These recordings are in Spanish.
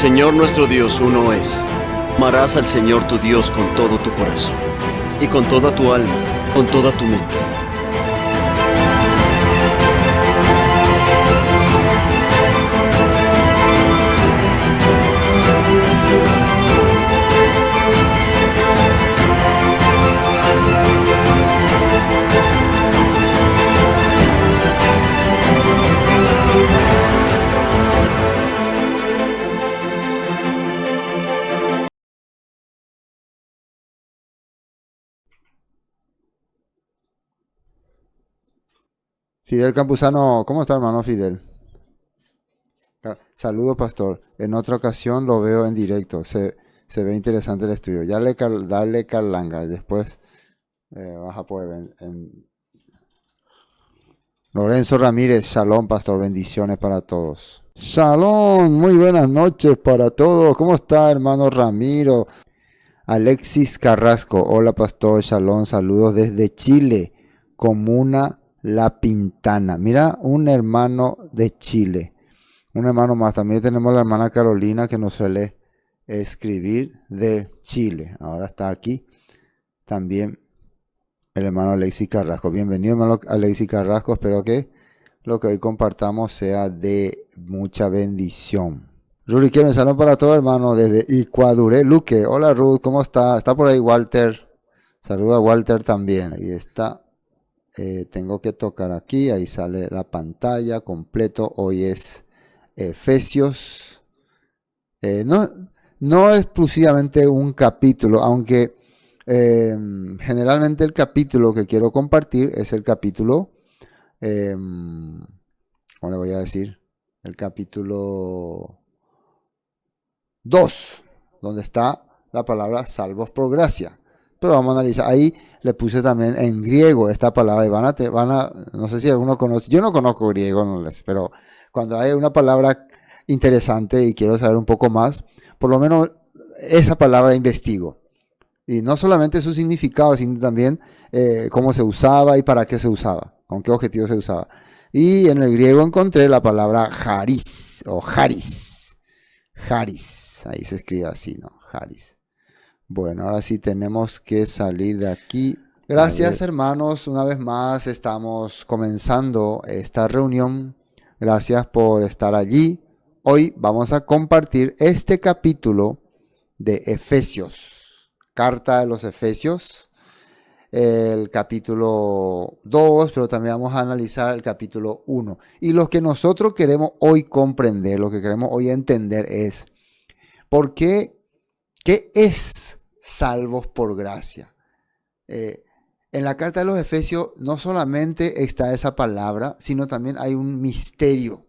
Señor nuestro Dios uno es. Amarás al Señor tu Dios con todo tu corazón, y con toda tu alma, con toda tu mente. Fidel Campuzano, ¿cómo está, hermano Fidel? Saludos, pastor. En otra ocasión lo veo en directo. Se ve interesante el estudio. Ya dale carlanga y después vas a poder ver. Lorenzo Ramírez, shalom, pastor. Bendiciones para todos. Shalom, muy buenas noches para todos. ¿Cómo está, hermano Ramiro? Alexis Carrasco, hola, pastor. Shalom, saludos desde Chile, comuna La Pintana. Mira, un hermano de Chile. Un hermano más. También tenemos la hermana Carolina que nos suele escribir de Chile. Ahora está aquí también el hermano Alexis Carrasco. Bienvenido, hermano Alexis Carrasco. Espero que lo que hoy compartamos sea de mucha bendición. Rudy, quiero un saludo para todo, hermano, desde Icuadure, Luque. Hola, Ruth, ¿cómo está? Está por ahí Walter. Saluda a Walter también. Ahí está. Tengo que tocar aquí. Ahí sale la pantalla completo. Hoy es Efesios. No exclusivamente un capítulo, aunque generalmente el capítulo que quiero compartir es el capítulo, ¿cómo le voy a decir? El capítulo 2, donde está la palabra salvos por gracia. Pero vamos a analizar. Ahí le puse también en griego esta palabra. Y no sé si alguno conoce. Yo no conozco griego, pero cuando hay una palabra interesante y quiero saber un poco más, por lo menos esa palabra investigo. Y no solamente su significado, sino también cómo se usaba y para qué se usaba, con qué objetivo se usaba. Y en el griego encontré la palabra charis o charis. Charis, ahí se escribe así, ¿no? Charis. Bueno, ahora sí tenemos que salir de aquí. Gracias, hermanos, una vez más estamos comenzando esta reunión. Gracias por estar allí. Hoy vamos a compartir este capítulo de Efesios, carta de los Efesios, el capítulo 2, pero también vamos a analizar el capítulo 1. Y lo que nosotros queremos hoy comprender, lo que queremos hoy entender es, ¿por qué? ¿Qué es salvos por gracia? En la carta de los Efesios no solamente está esa palabra, sino también hay un misterio.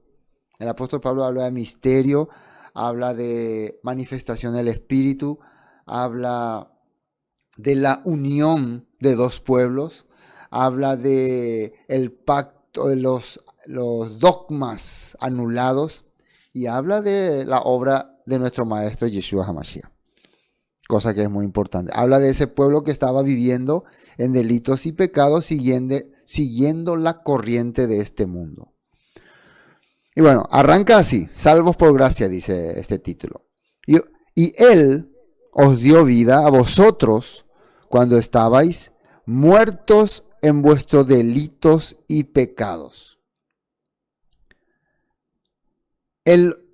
El apóstol Pablo habla de misterio, habla de manifestación del Espíritu, habla de la unión de dos pueblos, habla de el pacto, de los dogmas anulados, y habla de la obra de nuestro maestro Yeshua HaMashiach. Cosa que es muy importante. Habla de ese pueblo que estaba viviendo en delitos y pecados siguiendo la corriente de este mundo. Y bueno, arranca así, salvos por gracia, dice este título. Y Él os dio vida a vosotros cuando estabais muertos en vuestros delitos y pecados,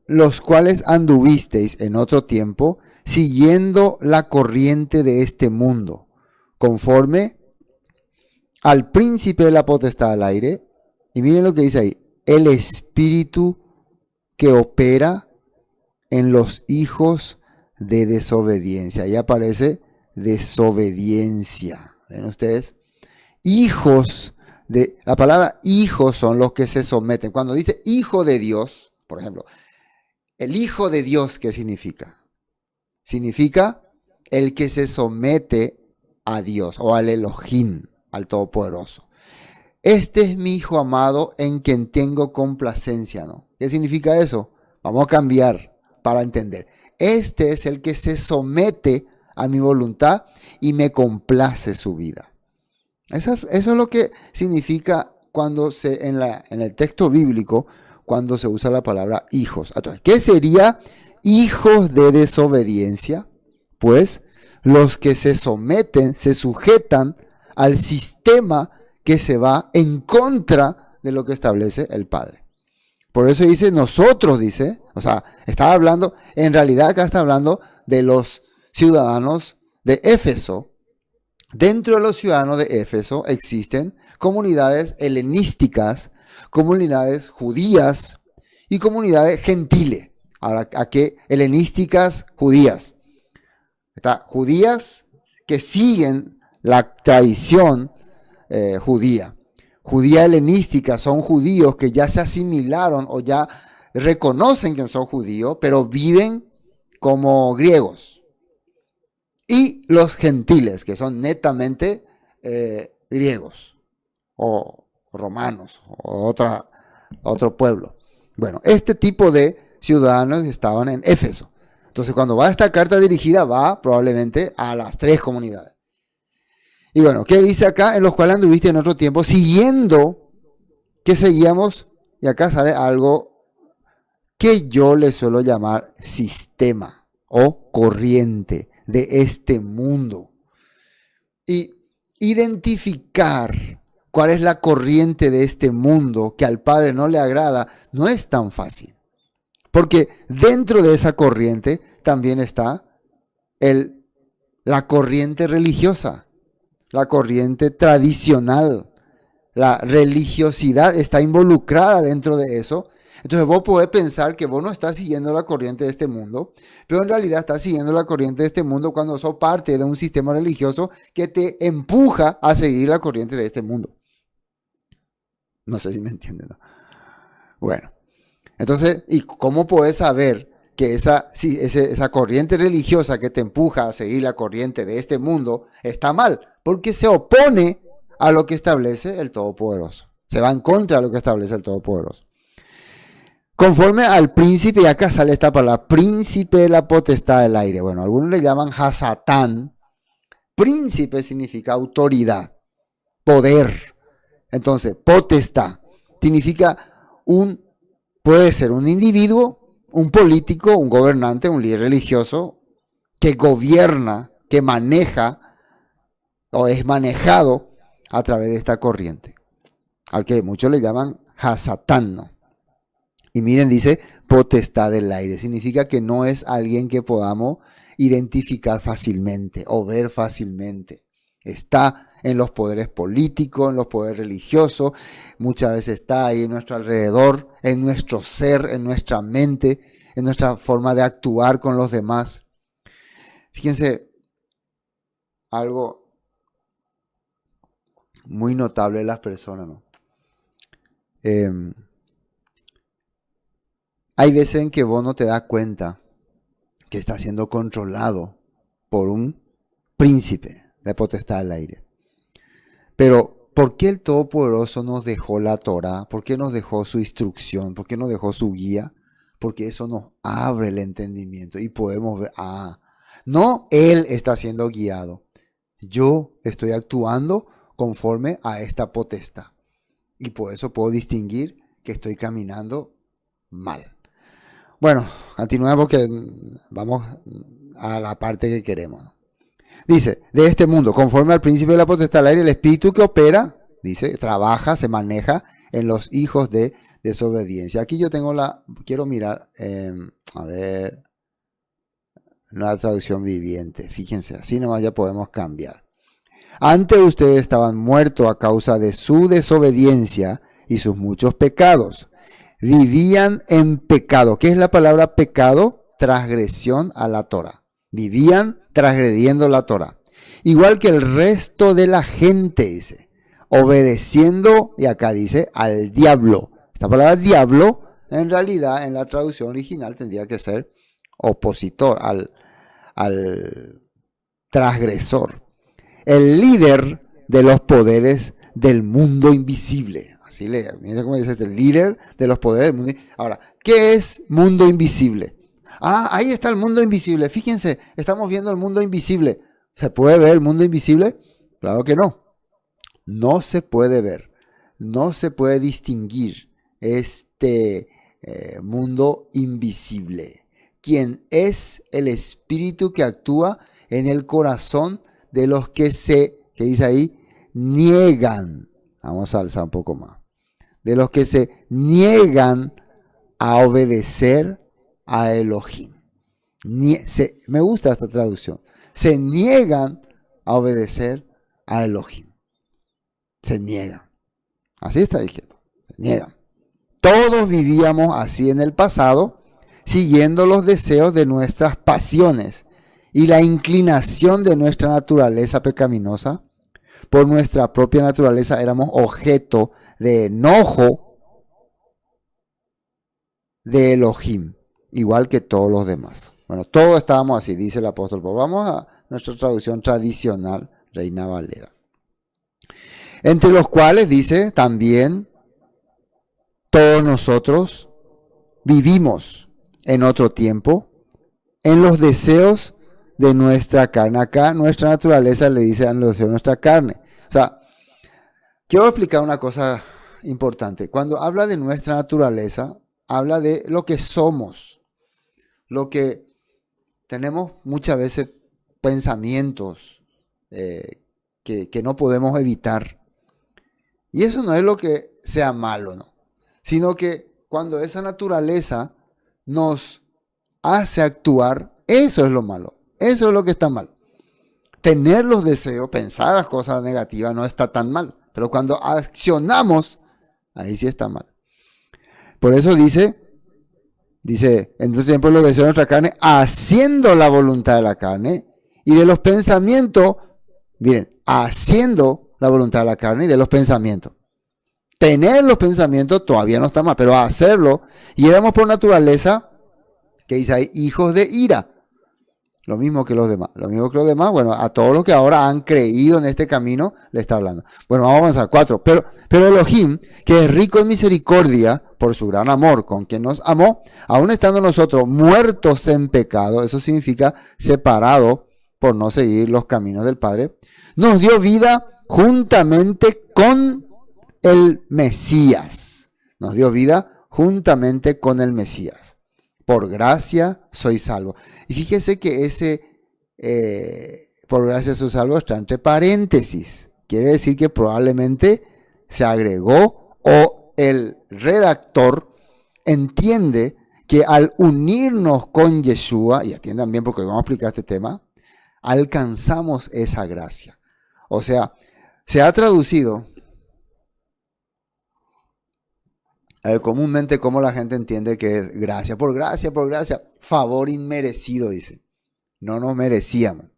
los cuales anduvisteis en otro tiempo, siguiendo la corriente de este mundo, conforme al príncipe de la potestad del aire. Y miren lo que dice ahí, el espíritu que opera en los hijos de desobediencia. Ahí aparece desobediencia. ¿Ven ustedes? Hijos de, la palabra hijos son los que se someten. Cuando dice hijo de Dios, por ejemplo, el hijo de Dios, ¿qué significa? Significa el que se somete a Dios o al Elohim, al Todopoderoso. Este es mi hijo amado en quien tengo complacencia, ¿no? ¿Qué significa eso? Vamos a cambiar para entender. Este es el que se somete a mi voluntad y me complace su vida. Eso es lo que significa cuando en el texto bíblico, cuando se usa la palabra hijos. Entonces, ¿qué sería hijos de desobediencia, pues los que se someten, se sujetan al sistema que se va en contra de lo que establece el Padre. Por eso dice nosotros, dice, o sea, está hablando, en realidad acá está hablando de los ciudadanos de Éfeso. Dentro de los ciudadanos de Éfeso existen comunidades helenísticas, comunidades judías y comunidades gentiles. Ahora, ¿a qué? Helenísticas, judías. Está judías que siguen la tradición judía. Judía helenística son judíos que ya se asimilaron o ya reconocen que son judíos, pero viven como griegos. Y los gentiles, que son netamente griegos o romanos o otro pueblo. Bueno, este tipo de ciudadanos estaban en Éfeso. Entonces, cuando va esta carta dirigida, va probablemente a las 3 comunidades. Y bueno, ¿qué dice acá? En los cuales anduviste en otro tiempo, siguiendo, que seguíamos, y acá sale algo que yo le suelo llamar sistema o corriente de este mundo. Y identificar cuál es la corriente de este mundo que al Padre no le agrada, no es tan fácil. Porque dentro de esa corriente también está la corriente religiosa, la corriente tradicional. La religiosidad está involucrada dentro de eso. Entonces vos podés pensar que vos no estás siguiendo la corriente de este mundo, pero en realidad estás siguiendo la corriente de este mundo cuando sos parte de un sistema religioso que te empuja a seguir la corriente de este mundo. No sé si me entienden, ¿no? Bueno, entonces, ¿y cómo podés saber que esa corriente religiosa que te empuja a seguir la corriente de este mundo está mal? Porque se opone a lo que establece el Todopoderoso. Se va en contra de lo que establece el Todopoderoso. Conforme al príncipe, y acá sale esta palabra, príncipe de la potestad del aire. Bueno, algunos le llaman Hasatán. Príncipe significa autoridad, poder. Entonces, potestad significa puede ser un individuo, un político, un gobernante, un líder religioso que gobierna, que maneja o es manejado a través de esta corriente, al que muchos le llaman Hasatán, ¿no? Y miren, dice potestad del aire. Significa que no es alguien que podamos identificar fácilmente o ver fácilmente. Está en los poderes políticos, en los poderes religiosos. Muchas veces está ahí en nuestro alrededor, en nuestro ser, en nuestra mente, en nuestra forma de actuar con los demás. Fíjense, algo muy notable de las personas, ¿no? Hay veces en que vos no te das cuenta que estás siendo controlado por un príncipe de potestad del aire. Pero, ¿por qué el Todopoderoso nos dejó la Torá? ¿Por qué nos dejó su instrucción? ¿Por qué nos dejó su guía? Porque eso nos abre el entendimiento y podemos ver, no Él está siendo guiado. Yo estoy actuando conforme a esta potestad. Y por eso puedo distinguir que estoy caminando mal. Bueno, continuamos porque vamos a la parte que queremos. Dice, de este mundo, conforme al príncipe de la potestad del aire, el espíritu que opera, dice, trabaja, se maneja en los hijos de desobediencia. Aquí yo tengo quiero mirar, a ver, una traducción viviente. Fíjense, así nomás ya podemos cambiar. Antes ustedes estaban muertos a causa de su desobediencia y sus muchos pecados. Vivían en pecado. ¿Qué es la palabra pecado? Transgresión a la Torá. Vivían transgrediendo la Torá. Igual que el resto de la gente, dice, obedeciendo, y acá dice, al diablo. Esta palabra diablo, en realidad, en la traducción original tendría que ser opositor, al transgresor. El líder de los poderes del mundo invisible. Así mira cómo dice el líder de los poderes del mundo. Ahora, ¿qué es mundo invisible? Ahí está el mundo invisible. Fíjense, estamos viendo el mundo invisible. ¿Se puede ver el mundo invisible? Claro que no. No se puede ver. No se puede distinguir este mundo invisible. quien es el espíritu que actúa en el corazón de los que ¿qué dice ahí? Niegan. Vamos a alzar un poco más. De los que se niegan a obedecer a Elohim. Me gusta esta traducción. Se niegan a obedecer a Elohim. Se niegan. Así está diciendo. Se niegan. Todos vivíamos así en el pasado, siguiendo los deseos de nuestras pasiones y la inclinación de nuestra naturaleza pecaminosa. Por nuestra propia naturaleza éramos objeto de enojo de Elohim, igual que todos los demás. Bueno, todos estábamos así, dice el apóstol Pablo. Vamos a nuestra traducción tradicional, Reina Valera. Entre los cuales dice también, todos nosotros vivimos en otro tiempo, en los deseos de nuestra carne. Acá nuestra naturaleza le dice a los deseos de nuestra carne. O sea, quiero explicar una cosa importante. Cuando habla de nuestra naturaleza, habla de lo que somos, lo que tenemos muchas veces pensamientos que no podemos evitar. Y eso no es lo que sea malo, ¿no? Sino que cuando esa naturaleza nos hace actuar, eso es lo malo. Eso es lo que está mal. Tener los deseos, pensar las cosas negativas no está tan mal. Pero cuando accionamos, ahí sí está mal. Por eso dice, en otro tiempo los deseos de nuestra carne, haciendo la voluntad de la carne y de los pensamientos, miren, haciendo la voluntad de la carne y de los pensamientos. Tener los pensamientos todavía no está mal, pero hacerlo, y éramos por naturaleza, que dice ahí, hijos de ira. Lo mismo que los demás. Bueno, a todos los que ahora han creído en este camino, le está hablando. Bueno, vamos a avanzar. 4. Pero Elohim, que es rico en misericordia, por su gran amor con quien nos amó, aún estando nosotros muertos en pecado, eso significa separados por no seguir los caminos del Padre, nos dio vida juntamente con el Mesías. Nos dio vida juntamente con el Mesías. Por gracia soy salvo. Y fíjese que ese por gracia soy salvo está entre paréntesis. Quiere decir que probablemente se agregó o el redactor entiende que al unirnos con Yeshua, y atiendan bien porque vamos a explicar este tema, alcanzamos esa gracia. O sea, se ha traducido comúnmente como la gente entiende que es gracia, por gracia, favor inmerecido, dice. No nos merecíamos.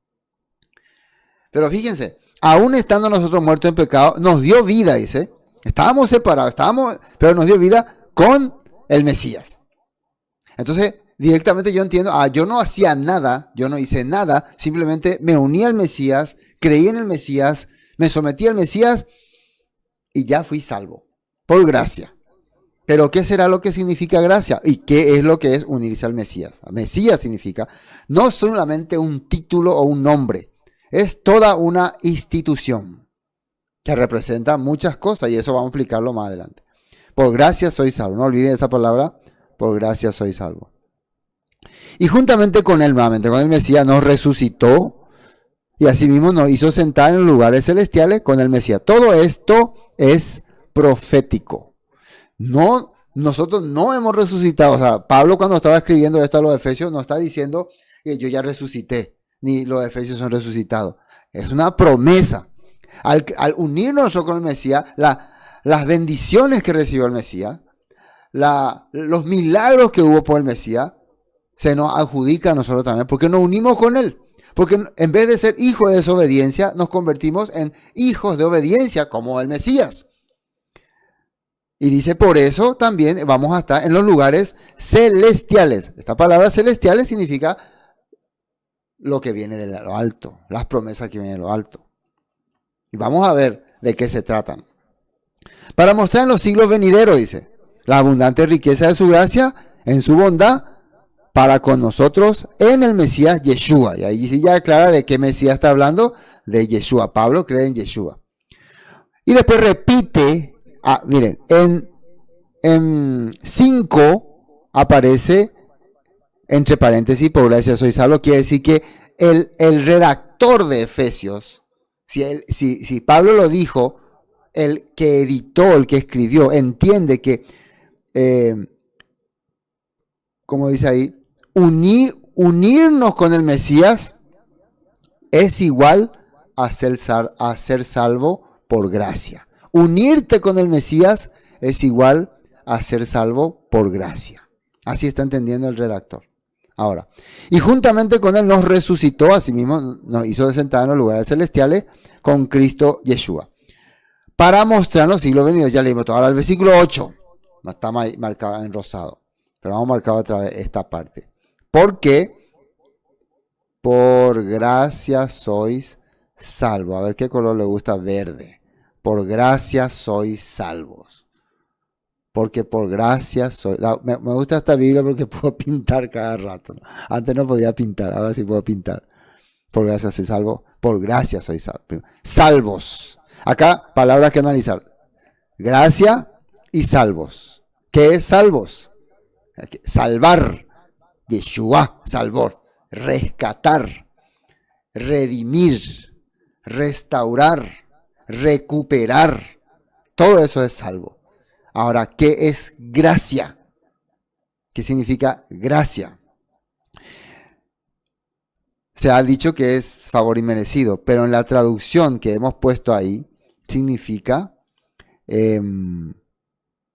Pero fíjense, aún estando nosotros muertos en pecado, nos dio vida, dice. Estábamos separados, pero nos dio vida con el Mesías. Entonces, directamente yo entiendo, yo no hacía nada, yo no hice nada, simplemente me uní al Mesías, creí en el Mesías, me sometí al Mesías y ya fui salvo, por gracia. Pero ¿qué será lo que significa gracia? ¿Y qué es lo que es unirse al Mesías? Mesías significa no solamente un título o un nombre, es toda una institución que representa muchas cosas y eso vamos a explicarlo más adelante. Por gracia soy salvo, no olviden esa palabra, por gracia soy salvo. Y juntamente con él, nuevamente con el Mesías, nos resucitó y asimismo nos hizo sentar en lugares celestiales con el Mesías. Todo esto es profético. No, nosotros no hemos resucitado. O sea, Pablo cuando estaba escribiendo esto a los Efesios no está diciendo que yo ya resucité, ni los Efesios son resucitados. Es una promesa. Al unirnos nosotros con el Mesías, las bendiciones que recibió el Mesías, los milagros que hubo por el Mesías, se nos adjudica a nosotros también, porque nos unimos con él. Porque en vez de ser hijos de desobediencia, nos convertimos en hijos de obediencia, como el Mesías. Y dice, por eso también vamos a estar en los lugares celestiales. Esta palabra celestiales significa lo que viene de lo alto, las promesas que vienen de lo alto. Y vamos a ver de qué se tratan. Para mostrar en los siglos venideros, dice, la abundante riqueza de su gracia, en su bondad, para con nosotros en el Mesías Yeshua. Y ahí sí ya aclara de qué Mesías está hablando, de Yeshua. Pablo cree en Yeshua. Y después repite, miren, en 5 aparece entre paréntesis, por gracia soy salvo, quiere decir que el redactor de Efesios, si Pablo lo dijo, el que editó, el que escribió, entiende que, como dice ahí, unirnos con el Mesías es igual a ser salvo por gracia. Unirte con el Mesías es igual a ser salvo por gracia. Así está entendiendo el redactor. Ahora, y juntamente con él nos resucitó, asimismo nos hizo sentar en los lugares celestiales con Cristo Yeshua. Para mostrarnos siglos venidos, ya leímos todo. Ahora el versículo 8, está marcado en rosado, pero vamos a marcar otra vez esta parte. Porque por gracia sois salvos. A ver qué color le gusta, verde. Por gracia sois salvos. Porque por gracia soy... Me gusta esta Biblia porque puedo pintar cada rato, ¿no? Antes no podía pintar, ahora sí puedo pintar. Por gracia soy salvo. Por gracia soy salvo. Salvos. Acá, palabras que analizar. Gracia y salvos. ¿Qué es salvos? Salvar. Yeshua, salvor. Rescatar. Redimir. Restaurar. Recuperar. Todo eso es salvo. Ahora, ¿qué es gracia? ¿Qué significa gracia? Se ha dicho que es favor inmerecido, pero en la traducción que hemos puesto ahí, significa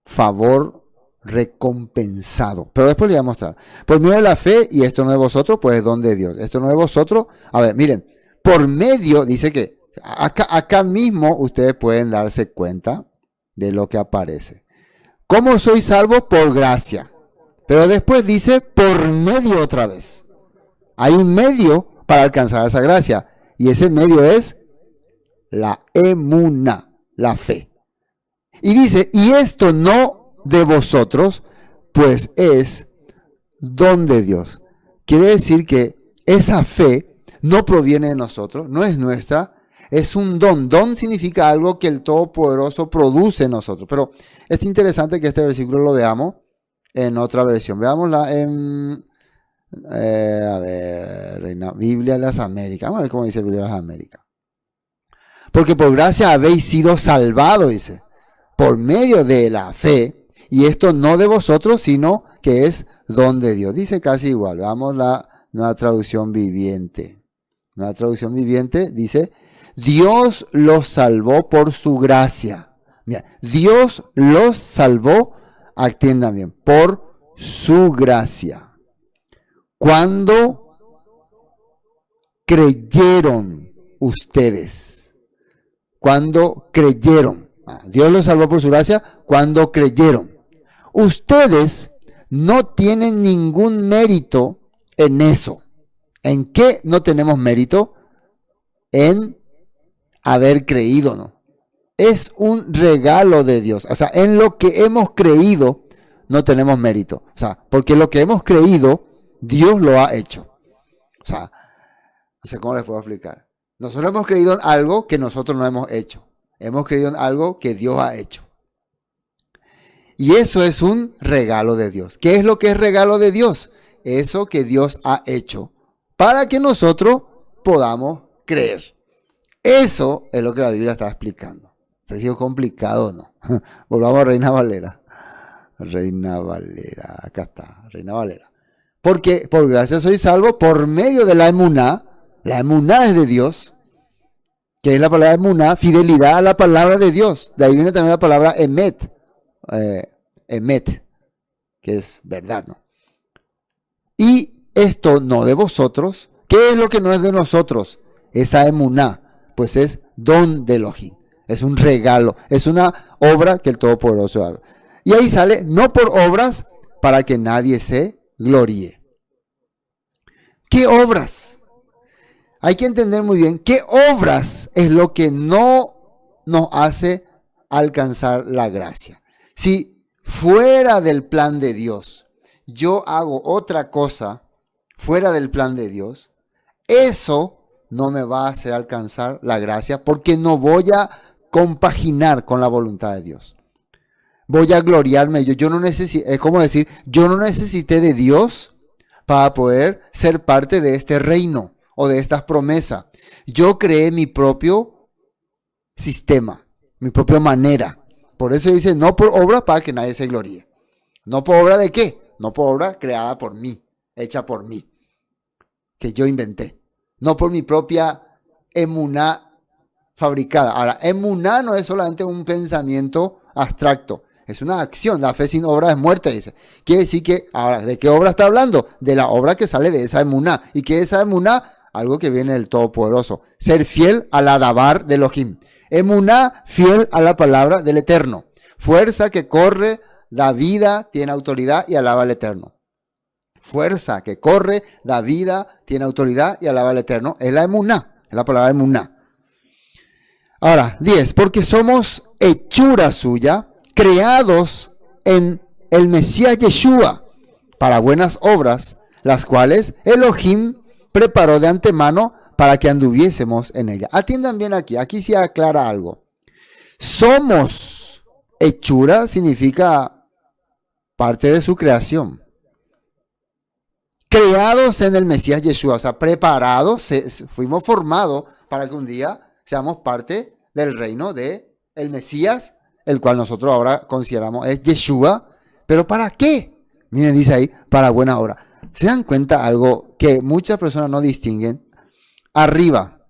favor recompensado. Pero después le voy a mostrar. Por medio de la fe, y esto no es de vosotros, pues es don de Dios. Esto no es de vosotros. A ver, miren, por medio, dice que acá mismo ustedes pueden darse cuenta de lo que aparece. ¿Cómo soy salvo? Por gracia. Pero después dice por medio otra vez. Hay un medio para alcanzar esa gracia. Y ese medio es la emuná, la fe. Y dice, y esto no de vosotros, pues es don de Dios. Quiere decir que esa fe no proviene de nosotros, no es nuestra. Es un don. Don significa algo que el Todopoderoso produce en nosotros. Pero es interesante que este versículo lo veamos en otra versión. Veámosla en Biblia de las Américas. Vamos a ver cómo dice Biblia de las Américas. Porque por gracia habéis sido salvados, dice, por medio de la fe. Y esto no de vosotros, sino que es don de Dios. Dice casi igual. Veamos la nueva traducción viviente. Nueva traducción viviente dice: Dios los salvó por su gracia. Mira, Dios los salvó, atiendan bien, por su gracia. Cuando creyeron ustedes. Cuando creyeron. Dios los salvó por su gracia cuando creyeron. Ustedes no tienen ningún mérito en eso. ¿En qué no tenemos mérito? En haber creído, ¿no? Es un regalo de Dios. O sea, en lo que hemos creído no tenemos mérito. O sea, porque lo que hemos creído, Dios lo ha hecho. O sea, no sé cómo les puedo explicar. Nosotros hemos creído en algo que nosotros no hemos hecho. Hemos creído en algo que Dios ha hecho. Y eso es un regalo de Dios. ¿Qué es lo que es regalo de Dios? Eso que Dios ha hecho para que nosotros podamos creer. Eso es lo que la Biblia está explicando. ¿Se ha sido complicado o no? Volvamos a Reina Valera. Reina Valera, acá está, Reina Valera. Porque por gracia soy salvo por medio de la emuná. La emuná es de Dios. Que es la palabra emuná, fidelidad a la palabra de Dios. De ahí viene también la palabra emet. Emet, que es verdad, ¿no? Y esto no de vosotros. ¿Qué es lo que no es de nosotros? Esa emuná, pues es don de Elohim. Es un regalo, es una obra que el Todopoderoso haga. Y ahí sale, no por obras, para que nadie se gloríe. ¿Qué obras? Hay que entender muy bien qué obras es lo que no nos hace alcanzar la gracia. Si fuera del plan de Dios, yo hago otra cosa fuera del plan de Dios, eso no me va a hacer alcanzar la gracia porque no voy a compaginar con la voluntad de Dios. Voy a gloriarme. Yo no necesito, es como decir, yo no necesité de Dios para poder ser parte de este reino o de estas promesas. Yo creé mi propio sistema, mi propia manera. Por eso dice, no por obra para que nadie se gloríe. ¿No por obra de qué? No por obra creada por mí, hecha por mí, que yo inventé. No por mi propia emuná fabricada. Ahora, emuná no es solamente un pensamiento abstracto, es una acción. La fe sin obra es muerte, dice. Quiere decir que, ahora, ¿de qué obra está hablando? De la obra que sale de esa emuná. ¿Y qué es esa emuná? Algo que viene del Todopoderoso. Ser fiel al adabar de Elohim. Emuná, fiel a la palabra del Eterno. Fuerza que corre, da vida, tiene autoridad y alaba al Eterno. Fuerza que corre, da vida, tiene autoridad y alaba al Eterno. Es la emuná, es la palabra emuná. Ahora, 10. Porque somos hechura suya, creados en el Mesías Yeshua, para buenas obras, las cuales Elohim preparó de antemano para que anduviésemos en ella. Atiendan bien aquí se aclara algo. Somos hechura significa parte de su creación. Creados en el Mesías Yeshua, o sea, preparados, fuimos formados para que un día seamos parte del reino de el Mesías, el cual nosotros ahora consideramos es Yeshua. ¿Pero para qué? Miren, dice ahí, para buena obra. ¿Se dan cuenta algo que muchas personas no distinguen? Arriba,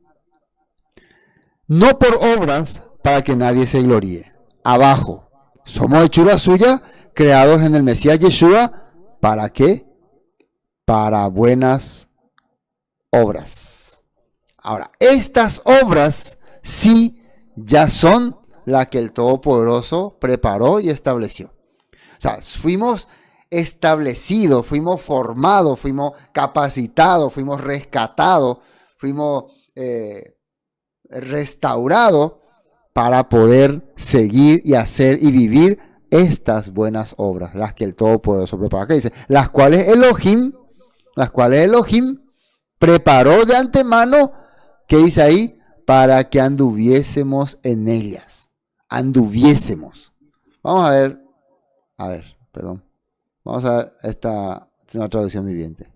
no por obras para que nadie se gloríe. Abajo, somos hechura suya, creados en el Mesías Yeshua. ¿Para qué? Para buenas obras. Ahora, estas obras sí ya son las que el Todopoderoso preparó y estableció. O sea, fuimos establecidos, fuimos formados, fuimos capacitados, fuimos rescatados, fuimos restaurados para poder seguir y hacer y vivir estas buenas obras, las que el Todopoderoso preparó. ¿Qué dice? Las cuales Elohim preparó de antemano, ¿qué dice ahí? Para que anduviésemos en ellas. Anduviésemos. Vamos a ver, perdón. Vamos a ver esta una traducción viviente.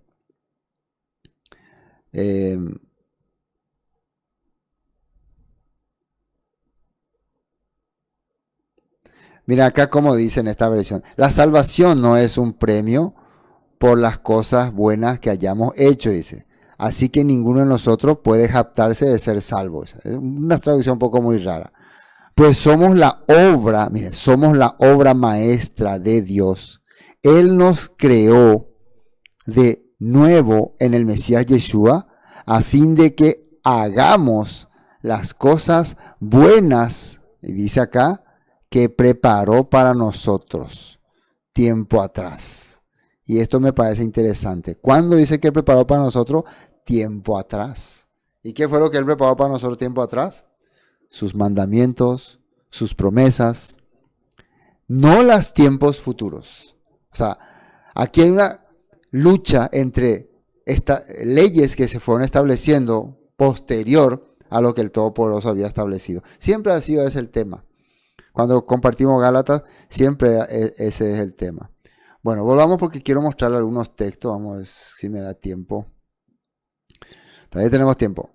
Mira acá como dice en esta versión. La salvación no es un premio por las cosas buenas que hayamos hecho, dice. Así que ninguno de nosotros puede jactarse de ser salvos. Es una traducción un poco muy rara. Pues somos la obra, miren, somos la obra maestra de Dios. Él nos creó de nuevo en el Mesías Yeshua a fin de que hagamos las cosas buenas, y dice acá, que preparó para nosotros tiempo atrás. Y esto me parece interesante. ¿Cuándo dice que preparó para nosotros? Tiempo atrás. ¿Y qué fue lo que Él preparó para nosotros tiempo atrás? Sus mandamientos, sus promesas, no los tiempos futuros. O sea, aquí hay una lucha entre estas leyes que se fueron estableciendo posterior a lo que el Todopoderoso había establecido. Siempre ha sido ese el tema. Cuando compartimos Gálatas, siempre ese es el tema. Bueno, volvamos porque quiero mostrarle algunos textos. Vamos a ver si me da tiempo. Todavía tenemos tiempo.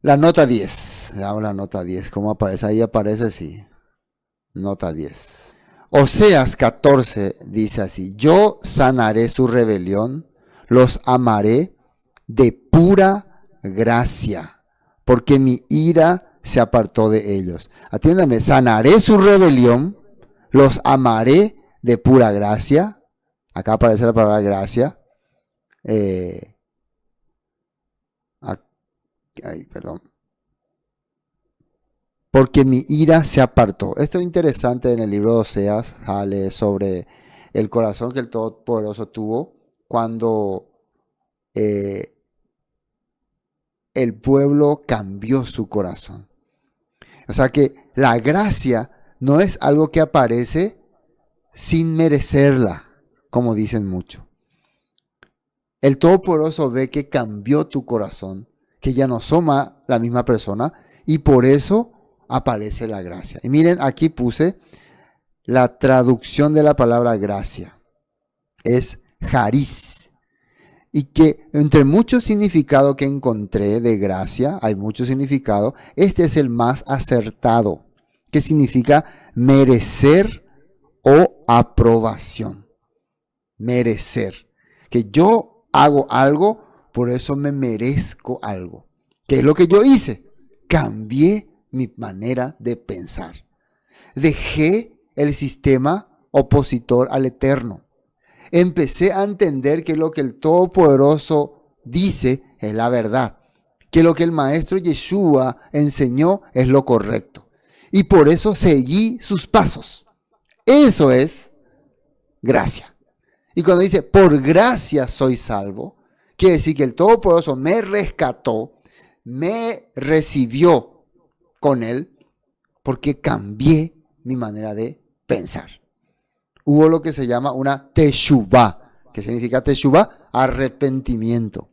La nota 10. Veamos la nota 10. ¿Cómo aparece? Ahí aparece, sí. Nota 10. Oseas 14 dice así. Yo sanaré su rebelión, los amaré de pura gracia, porque mi ira se apartó de ellos. Atiéndame, sanaré su rebelión, los amaré de pura gracia. Acá aparece la palabra gracia. Perdón. Porque mi ira se apartó. Esto es interesante en el libro de Oseas, sale sobre el corazón que el Todopoderoso tuvo cuando el pueblo cambió su corazón. O sea que la gracia no es algo que aparece sin merecerla, como dicen mucho. El Todopoderoso ve que cambió tu corazón, que ya no somos la misma persona, y por eso aparece la gracia. Y miren, aquí puse la traducción de la palabra gracia. Es Haris. y que entre muchos significados que encontré de gracia, hay muchos significados, este es el más acertado, que significa merecer o aprobación. Merecer. Que yo hago algo, por eso me merezco algo. ¿Qué es lo que yo hice? Cambié mi manera de pensar. Dejé el sistema opositor al Eterno. Empecé a entender que lo que el Todopoderoso dice es la verdad. Que lo que el Maestro Yeshua enseñó es lo correcto. Y por eso seguí sus pasos. Eso es gracia. Y cuando dice, por gracia soy salvo, quiere decir que el Todopoderoso me rescató, me recibió con Él, porque cambié mi manera de pensar. Hubo lo que se llama una teshuvá. ¿Qué significa teshuvá? Arrepentimiento.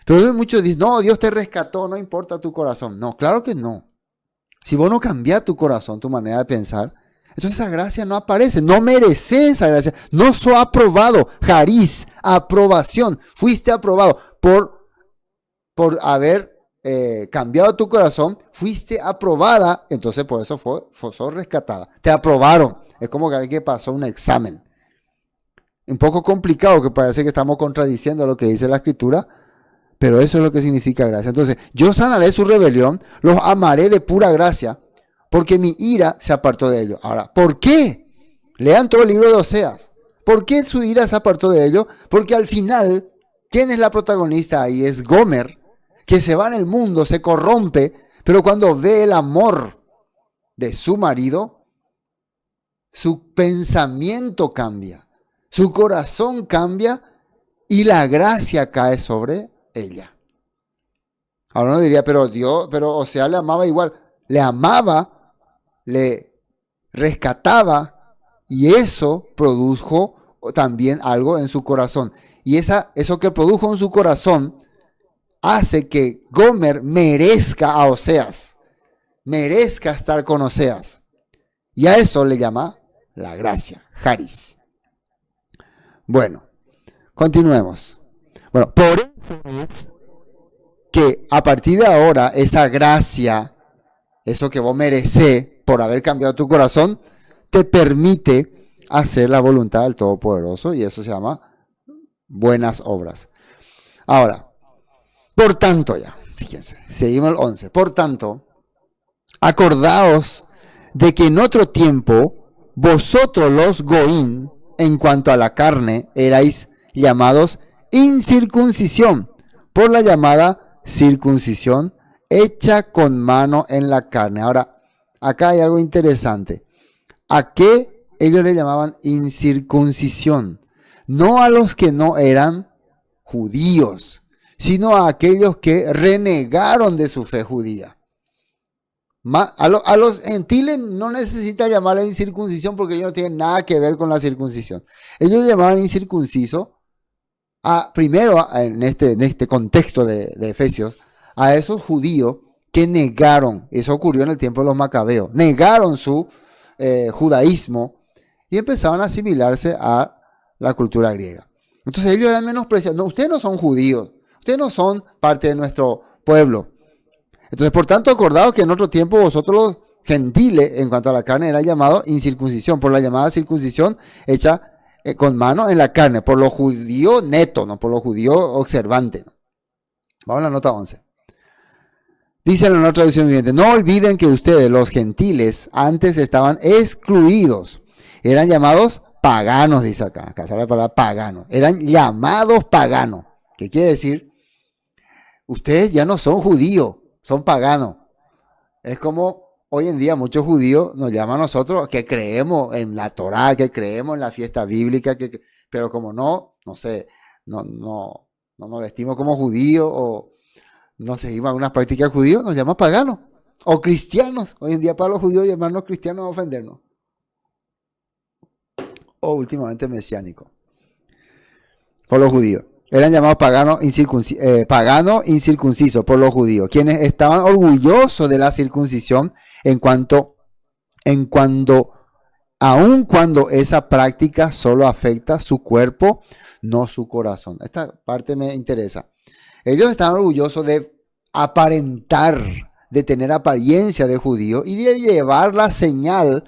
Pero muchos dicen, no, Dios te rescató, no importa tu corazón. No, claro que no. Si vos no cambias tu corazón, tu manera de pensar, entonces esa gracia no aparece. No mereces esa gracia. No sos aprobado. Jariz, aprobación. Fuiste aprobado por haber cambiado tu corazón. Fuiste aprobada. Entonces por eso sos rescatada. Te aprobaron. Es como que alguien que pasó un examen. Un poco complicado, que parece que estamos contradiciendo lo que dice la Escritura. Pero eso es lo que significa gracia. Entonces, yo sanaré su rebelión. Los amaré de pura gracia. Porque mi ira se apartó de ellos. Ahora, ¿por qué? Lean todo el libro de Oseas. ¿Por qué su ira se apartó de ellos? Porque al final, ¿quién es la protagonista ahí? Es Gomer, que se va en el mundo, se corrompe, pero cuando ve el amor de su marido, su pensamiento cambia, su corazón cambia y la gracia cae sobre ella. Ahora uno diría, pero Oseas le amaba igual. Le amaba, le rescataba y eso produjo también algo en su corazón. Y eso que produjo en su corazón hace que Gomer merezca a Oseas, merezca estar con Oseas. Y a eso le llama la gracia, Haris. Bueno, continuemos. Bueno, por eso es que a partir de ahora esa gracia, eso que vos mereces por haber cambiado tu corazón, te permite hacer la voluntad del Todopoderoso y eso se llama buenas obras. Ahora, por tanto ya, fíjense, seguimos el 11. Por tanto, acordaos de que en otro tiempo vosotros los Goín, en cuanto a la carne, erais llamados incircuncisión por la llamada circuncisión hecha con mano en la carne. Ahora, acá hay algo interesante. ¿A qué ellos le llamaban incircuncisión? No a los que no eran judíos, sino a aquellos que renegaron de su fe judía. A los gentiles no necesita llamarle incircuncisión porque ellos no tienen nada que ver con la circuncisión. Ellos llamaban incircunciso primero en este contexto de Efesios, a esos judíos que negaron, eso ocurrió en el tiempo de los macabeos, negaron su judaísmo y empezaban a asimilarse a la cultura griega. Entonces ellos eran menospreciados. No, ustedes no son judíos, ustedes no son parte de nuestro pueblo. Entonces, por tanto, acordaos que en otro tiempo vosotros los gentiles, en cuanto a la carne, era llamado incircuncisión, por la llamada circuncisión hecha con mano en la carne, por los judíos netos, no por los judíos observantes. Vamos a la nota 11. Dice en la nueva traducción viviente, no olviden que ustedes, los gentiles, antes estaban excluidos. Eran llamados paganos, dice acá. Acá sale la palabra paganos. Eran llamados paganos. ¿Qué quiere decir? Ustedes ya no son judíos, son paganos. Es como hoy en día muchos judíos nos llaman a nosotros que creemos en la Torá, que creemos en la fiesta bíblica, pero como no nos vestimos como judíos o no seguimos algunas prácticas judíos, nos llaman paganos o cristianos. Hoy en día para los judíos llamarnos cristianos es ofendernos. O últimamente mesiánico. Por los judíos. Eran llamados paganos incircuncisos por los judíos, quienes estaban orgullosos de la circuncisión en cuanto aun cuando esa práctica solo afecta su cuerpo, no su corazón. Esta parte me interesa. Ellos estaban orgullosos de aparentar, de tener apariencia de judío y de llevar la señal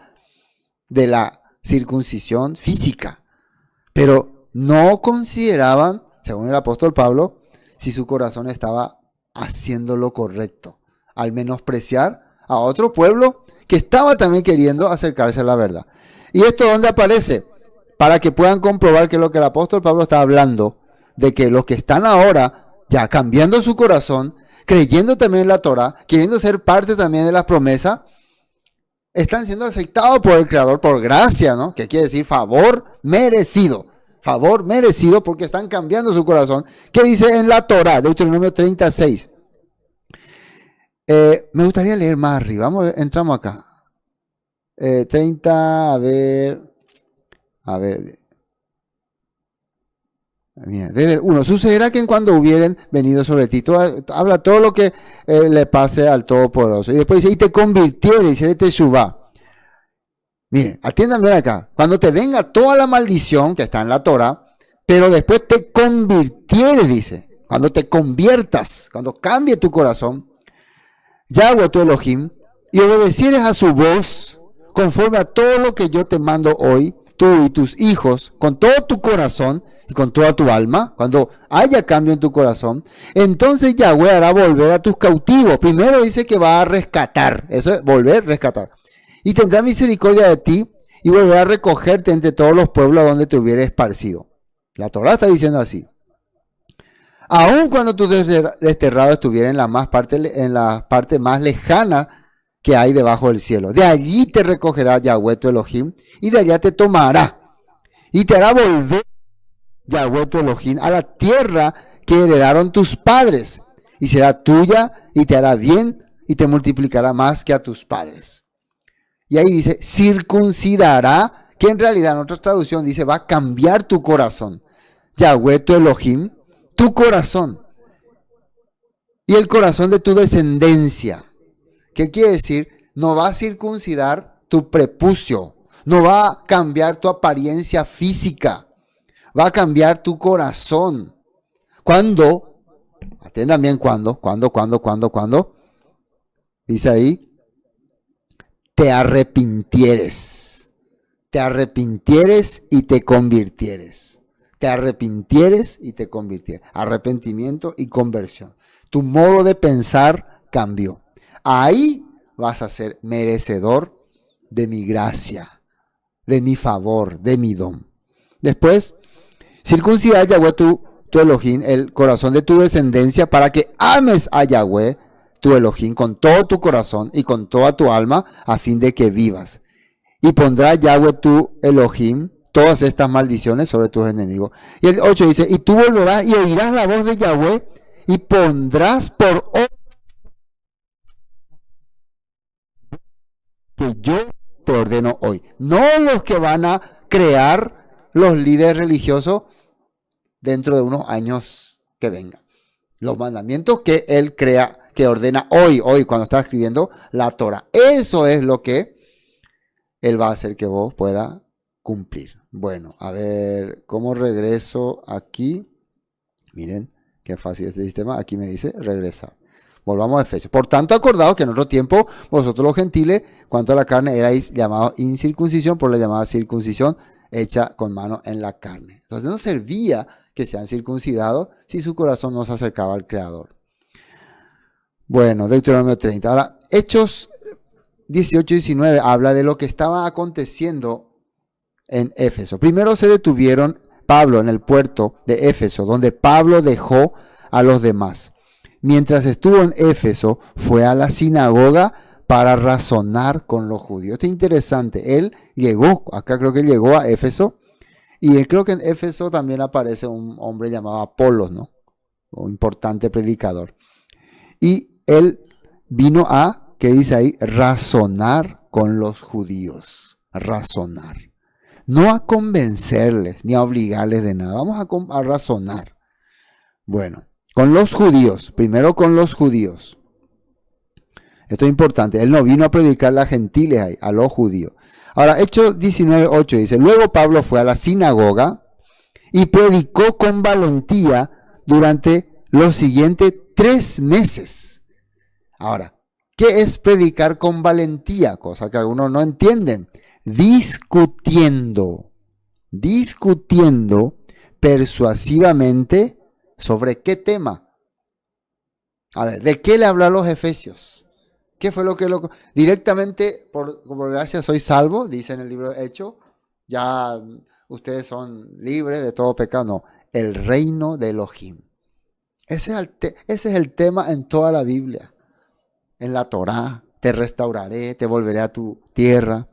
de la circuncisión física. Pero no consideraban, según el apóstol Pablo, si su corazón estaba haciendo lo correcto, al menospreciar a otro pueblo que estaba también queriendo acercarse a la verdad. ¿Y esto dónde aparece? Para que puedan comprobar que lo que el apóstol Pablo está hablando, de que los que están ahora ya cambiando su corazón, creyendo también en la Torah, queriendo ser parte también de las promesas, están siendo aceptados por el Creador por gracia, ¿no? Que quiere decir favor merecido. Favor merecido porque están cambiando su corazón. ¿Qué dice en la Torah? Deuteronomio 36. Me gustaría leer más arriba. Entramos acá. 30, a ver. Mira, desde el 1. Sucederá que en cuando hubieren venido sobre ti, habla todo lo que le pase al Todopoderoso. Y después dice, y te convirtieres, hicieres teshuvá. Miren, atiendan bien acá. Cuando te venga toda la maldición que está en la Torah, pero después te convirtieres, dice. Cuando te conviertas, cuando cambie tu corazón, Yahweh tu Elohim, y obedecieres a su voz, conforme a todo lo que yo te mando hoy, tú y tus hijos, con todo tu corazón y con toda tu alma, cuando haya cambio en tu corazón, entonces Yahweh hará volver a tus cautivos. Primero dice que va a rescatar, eso es volver, rescatar. Y tendrá misericordia de ti y volverá a recogerte entre todos los pueblos a donde te hubiera esparcido. La Torah está diciendo así. Aun cuando tu desterrado estuviera en la parte más lejana que hay debajo del cielo. De allí te recogerá Yahweh tu Elohim y de allá te tomará. Y te hará volver Yahweh tu Elohim a la tierra que heredaron tus padres. Y será tuya y te hará bien y te multiplicará más que a tus padres. Y ahí dice, circuncidará, que en realidad en otra traducción dice, va a cambiar tu corazón. Yahweh tu Elohim, tu corazón. Y el corazón de tu descendencia. ¿Qué quiere decir? No va a circuncidar tu prepucio. No va a cambiar tu apariencia física. Va a cambiar tu corazón. ¿Cuándo? Atiendan bien cuándo. ¿Cuándo? Dice ahí. Te arrepintieres y te convirtieres. Te arrepintieres y te convirtieres. Arrepentimiento y conversión. Tu modo de pensar cambió. Ahí vas a ser merecedor de mi gracia, de mi favor, de mi don. Después, circuncida a Yahweh tu Elohim, el corazón de tu descendencia, para que ames a Yahweh tu Elohim con todo tu corazón y con toda tu alma, a fin de que vivas. Y pondrá Yahweh tu Elohim todas estas maldiciones sobre tus enemigos. Y el 8 dice, y tú volverás y oirás la voz de Yahweh y pondrás por obra que yo te ordeno hoy. No los que van a crear los líderes religiosos dentro de unos años que vengan. Los mandamientos que él crea, que ordena hoy cuando está escribiendo la Torah. Eso es lo que él va a hacer que vos puedas cumplir. Bueno, a ver, ¿cómo regreso aquí? Miren, qué fácil este sistema. Aquí me dice regresar. Volvamos a Efesios. Por tanto, acordaos que en otro tiempo, vosotros los gentiles, cuanto a la carne, erais llamados incircuncisión por la llamada circuncisión hecha con mano en la carne. Entonces no servía que sean circuncidados si su corazón no se acercaba al Creador. Bueno, Deuteronomio 30. Ahora, Hechos 18 y 19 habla de lo que estaba aconteciendo en Éfeso. Primero se detuvieron Pablo en el puerto de Éfeso, donde Pablo dejó a los demás. Mientras estuvo en Éfeso, fue a la sinagoga para razonar con los judíos. Esto es interesante. Él llegó, acá creo que llegó a Éfeso, y creo que en Éfeso también aparece un hombre llamado Apolos, ¿no? Un importante predicador. Y él vino a, ¿qué dice ahí? Razonar con los judíos. Razonar. No a convencerles, ni a obligarles de nada. Vamos a razonar. Bueno, con los judíos. Primero con los judíos. Esto es importante. Él no vino a predicarle a gentiles ahí, a los judíos. Ahora, Hechos 19:8 dice, luego Pablo fue a la sinagoga y predicó con valentía durante los siguientes 3 meses. Ahora, ¿qué es predicar con valentía? Cosa que algunos no entienden. Discutiendo persuasivamente sobre qué tema. A ver, ¿de qué le habló a los efesios? ¿Qué fue lo que directamente, por gracia soy salvo, dice en el libro de Hechos, ya ustedes son libres de todo pecado? No, el reino de Elohim. Ese es el tema en toda la Biblia. En la Torá, te restauraré, te volveré a tu tierra.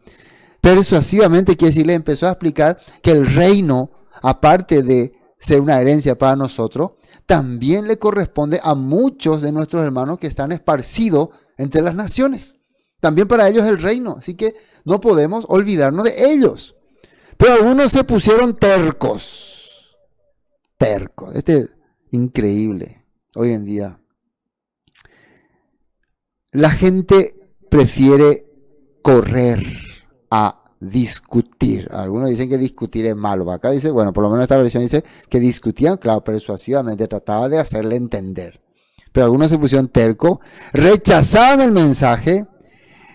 Persuasivamente quiere decir, le empezó a explicar que el reino, aparte de ser una herencia para nosotros, también le corresponde a muchos de nuestros hermanos que están esparcidos entre las naciones. También para ellos es el reino, así que no podemos olvidarnos de ellos. Pero algunos se pusieron tercos. Tercos. Increíble. Hoy en día la gente prefiere correr a discutir. Algunos dicen que discutir es malo. Acá dice, bueno, por lo menos esta versión dice que discutían, claro, persuasivamente, trataba de hacerle entender. Pero algunos se pusieron tercos, rechazaban el mensaje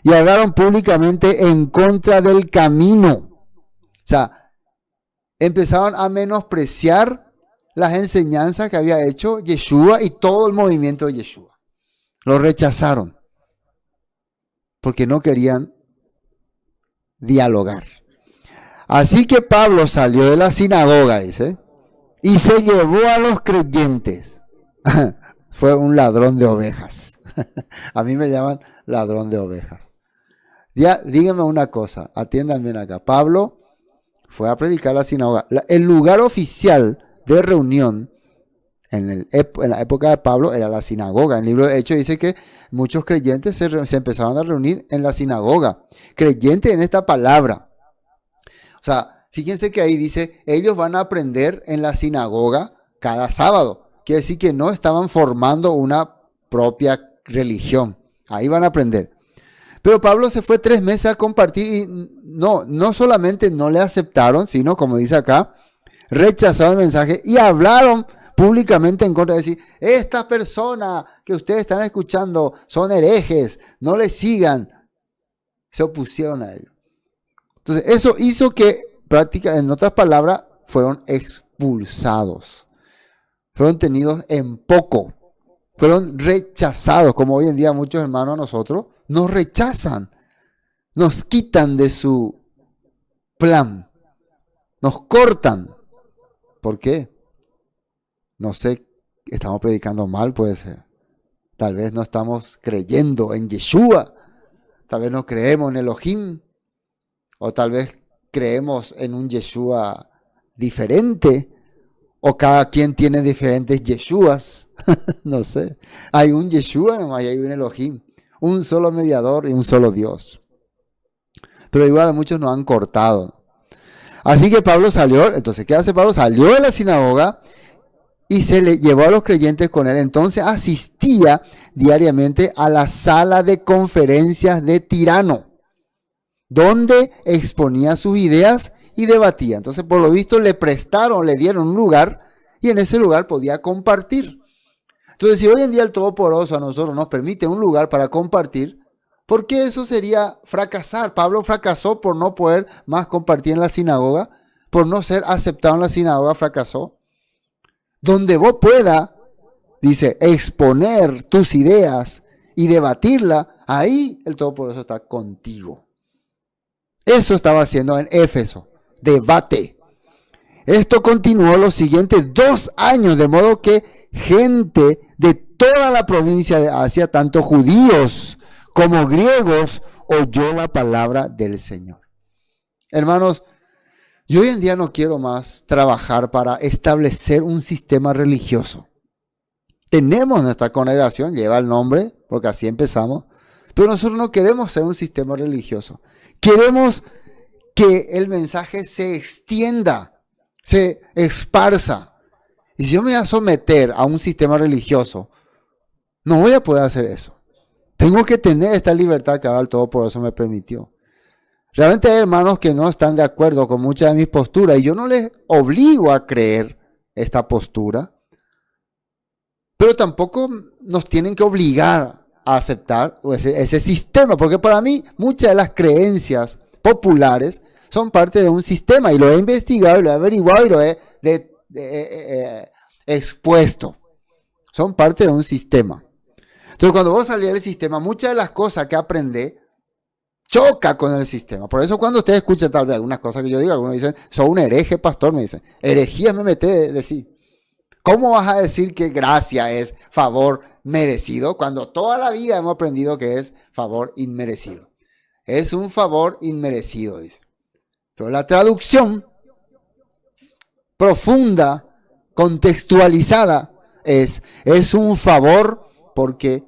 y hablaron públicamente en contra del camino. O sea, empezaban a menospreciar las enseñanzas que había hecho Yeshua y todo el movimiento de Yeshua. Lo rechazaron porque no querían dialogar. Así que Pablo salió de la sinagoga, dice, y se llevó a los creyentes. Fue un ladrón de ovejas. A mí me llaman ladrón de ovejas. Ya, díganme una cosa, atiendan bien acá. Pablo fue a predicar a la sinagoga. El lugar oficial de reunión en la época de Pablo era la sinagoga. En el libro de Hechos dice que muchos creyentes se empezaron a reunir en la sinagoga. Creyente en esta palabra. O sea, fíjense que ahí dice, ellos van a aprender en la sinagoga cada sábado. Quiere decir que no estaban formando una propia religión. Ahí van a aprender. Pero Pablo se fue 3 meses a compartir y no solamente no le aceptaron, sino, como dice acá, rechazaron el mensaje y hablaron públicamente en contra de decir, estas personas que ustedes están escuchando son herejes, no les sigan. Se opusieron a ellos. Entonces, eso hizo que, en otras palabras, fueron expulsados. Fueron tenidos en poco. Fueron rechazados, como hoy en día muchos hermanos a nosotros nos rechazan. Nos quitan de su plan. Nos cortan. ¿Por qué? No sé, estamos predicando mal, puede ser. Tal vez no estamos creyendo en Yeshua. Tal vez no creemos en Elohim. O tal vez creemos en un Yeshua diferente. O cada quien tiene diferentes Yeshuas. No sé. Hay un Yeshua nomás y hay un Elohim. Un solo mediador y un solo Dios. Pero igual muchos nos han cortado. Así que Pablo salió. Entonces, ¿qué hace Pablo? Salió de la sinagoga y se le llevó a los creyentes con él. Entonces asistía diariamente a la sala de conferencias de Tirano, donde exponía sus ideas y debatía. Entonces, por lo visto, le dieron un lugar y en ese lugar podía compartir. Entonces, si hoy en día el Todopoderoso a nosotros nos permite un lugar para compartir, ¿por qué eso sería fracasar? Pablo fracasó por no poder más compartir en la sinagoga, por no ser aceptado en la sinagoga, fracasó. Donde vos puedas, dice, exponer tus ideas y debatirla, ahí el Todopoderoso está contigo. Eso estaba haciendo en Éfeso, debate. Esto continuó los siguientes 2 años, de modo que gente de toda la provincia de Asia, tanto judíos como griegos, oyó la palabra del Señor. Hermanos, yo hoy en día no quiero más trabajar para establecer un sistema religioso. Tenemos nuestra congregación, lleva el nombre, porque así empezamos, pero nosotros no queremos ser un sistema religioso. Queremos que el mensaje se extienda, se esparza. Y si yo me voy a someter a un sistema religioso, no voy a poder hacer eso. Tengo que tener esta libertad que ahora el Todopoderoso me permitió. Realmente hay hermanos que no están de acuerdo con muchas de mis posturas y yo no les obligo a creer esta postura, pero tampoco nos tienen que obligar a aceptar ese sistema, porque para mí muchas de las creencias populares son parte de un sistema y lo he investigado y lo he averiguado y lo he expuesto. Son parte de un sistema. Entonces cuando vos salís del sistema, muchas de las cosas que aprendés choca con el sistema. Por eso cuando ustedes escuchan tal vez algunas cosas que yo digo, algunos dicen, sos un hereje, pastor, me dicen. Herejías me meté de decir. ¿Cómo vas a decir que gracia es favor merecido cuando toda la vida hemos aprendido que es favor inmerecido? Es un favor inmerecido, dice. Pero la traducción profunda, contextualizada, es un favor porque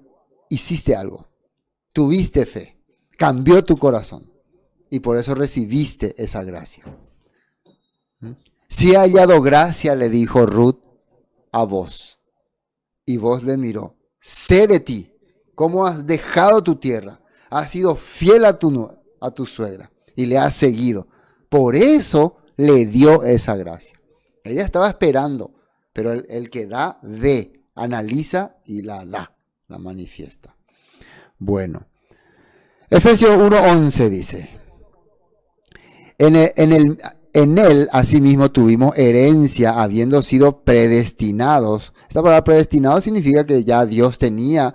hiciste algo. Tuviste fe. Cambió tu corazón. Y por eso recibiste esa gracia. Si he hallado gracia, le dijo Ruth a vos. Y vos le miró. Sé de ti, cómo has dejado tu tierra. Has sido fiel a tu suegra. Y le has seguido. Por eso le dio esa gracia. Ella estaba esperando. Pero el que da, ve, analiza y la da. La manifiesta. Bueno. Efesios 1:11 dice. En él, asimismo, tuvimos herencia, habiendo sido predestinados. Esta palabra predestinado significa que ya Dios tenía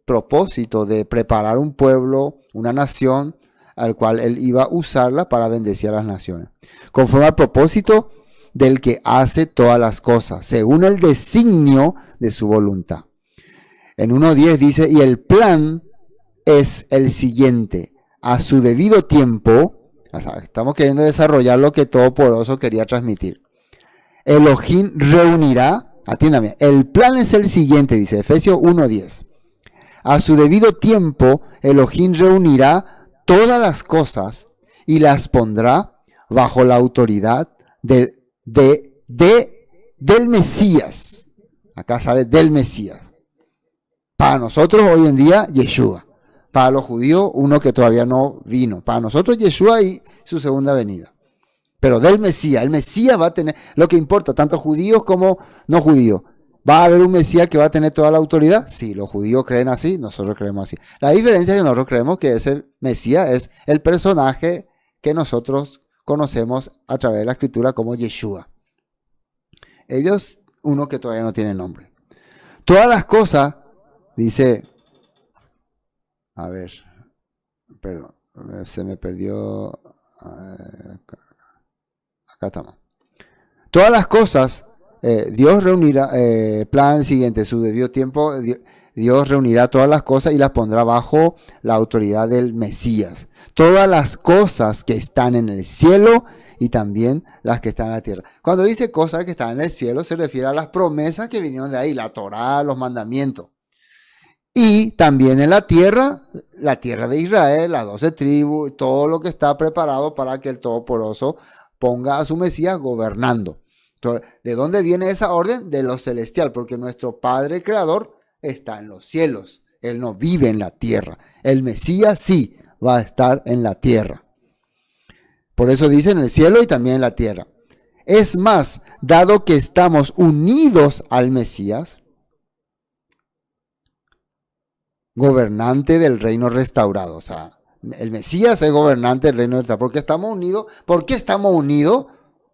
propósito de preparar un pueblo, una nación, al cual Él iba a usarla para bendecir a las naciones. Conforme al propósito del que hace todas las cosas, según el designio de su voluntad. En 1:10 dice, y el plan es el siguiente, a su debido tiempo. O sea, estamos queriendo desarrollar lo que Todopoderoso quería transmitir. Elohim reunirá, atiéndame, el plan es el siguiente, dice Efesios 1:10. A su debido tiempo, Elohim reunirá todas las cosas y las pondrá bajo la autoridad del Mesías. Acá sale del Mesías. Para nosotros hoy en día, Yeshua. Para los judíos, uno que todavía no vino. Para nosotros, Yeshua y su segunda venida. Pero del Mesías. El Mesías va a tener lo que importa, tanto judíos como no judíos. ¿Va a haber un Mesías que va a tener toda la autoridad? Sí, los judíos creen así, nosotros creemos así. La diferencia es que nosotros creemos que ese Mesías es el personaje que nosotros conocemos a través de la Escritura como Yeshua. Ellos, uno que todavía no tiene nombre. Todas las cosas, dice... A ver, perdón, se me perdió. Acá estamos. Todas las cosas, Dios reunirá, plan siguiente, su debido tiempo, Dios reunirá todas las cosas y las pondrá bajo la autoridad del Mesías. Todas las cosas que están en el cielo y también las que están en la tierra. Cuando dice cosas que están en el cielo, se refiere a las promesas que vinieron de ahí, la Torá, los mandamientos. Y también en la tierra de Israel, las 12 tribus, todo lo que está preparado para que el Todopoderoso ponga a su Mesías gobernando. Entonces, ¿de dónde viene esa orden? De lo celestial, porque nuestro Padre Creador está en los cielos. Él no vive en la tierra. El Mesías sí va a estar en la tierra. Por eso dice en el cielo y también en la tierra. Es más, dado que estamos unidos al Mesías, gobernante del reino restaurado. O sea, el Mesías es gobernante del reino restaurado. ¿Por qué estamos unidos? ¿Por qué estamos unidos?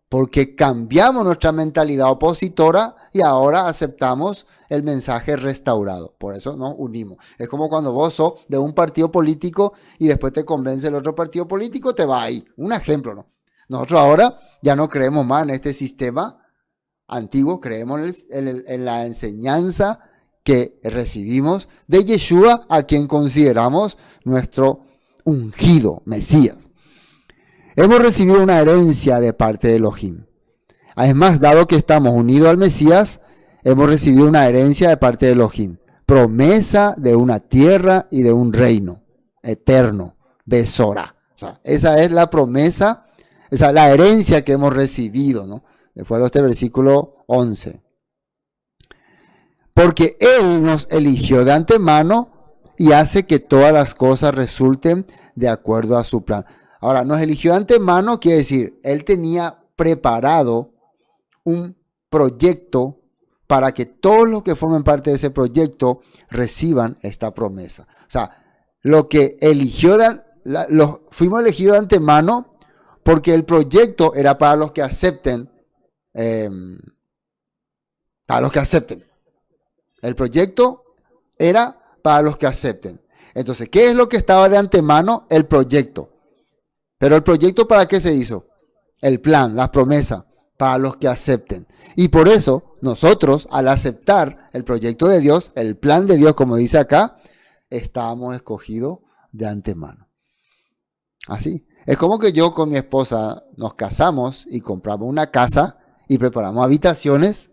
Porque cambiamos nuestra mentalidad opositora y ahora aceptamos el mensaje restaurado. Por eso nos unimos. Es como cuando vos sos de un partido político y después te convence el otro partido político, te va ahí. Un ejemplo, ¿no? Nosotros ahora ya no creemos más en este sistema antiguo, creemos en la enseñanza que recibimos de Yeshua, a quien consideramos nuestro ungido Mesías. Hemos recibido una herencia de parte de Elohim. Además, dado que estamos unidos al Mesías, hemos recibido una herencia de parte de Elohim. Promesa de una tierra y de un reino eterno, Besorá. O sea, esa es la promesa, esa es la herencia que hemos recibido, ¿no? De acuerdo a este versículo 11. Porque Él nos eligió de antemano y hace que todas las cosas resulten de acuerdo a su plan. Ahora, nos eligió de antemano, quiere decir, Él tenía preparado un proyecto para que todos los que formen parte de ese proyecto reciban esta promesa. O sea, lo que eligió, fuimos elegidos de antemano porque el proyecto era para los que acepten. Para los que acepten. El proyecto era para los que acepten. Entonces, ¿qué es lo que estaba de antemano? El proyecto. Pero el proyecto, ¿para qué se hizo? El plan, las promesas, para los que acepten. Y por eso, nosotros, al aceptar el proyecto de Dios, el plan de Dios, como dice acá, estábamos escogidos de antemano. Así. Es como que yo con mi esposa nos casamos y compramos una casa y preparamos habitaciones.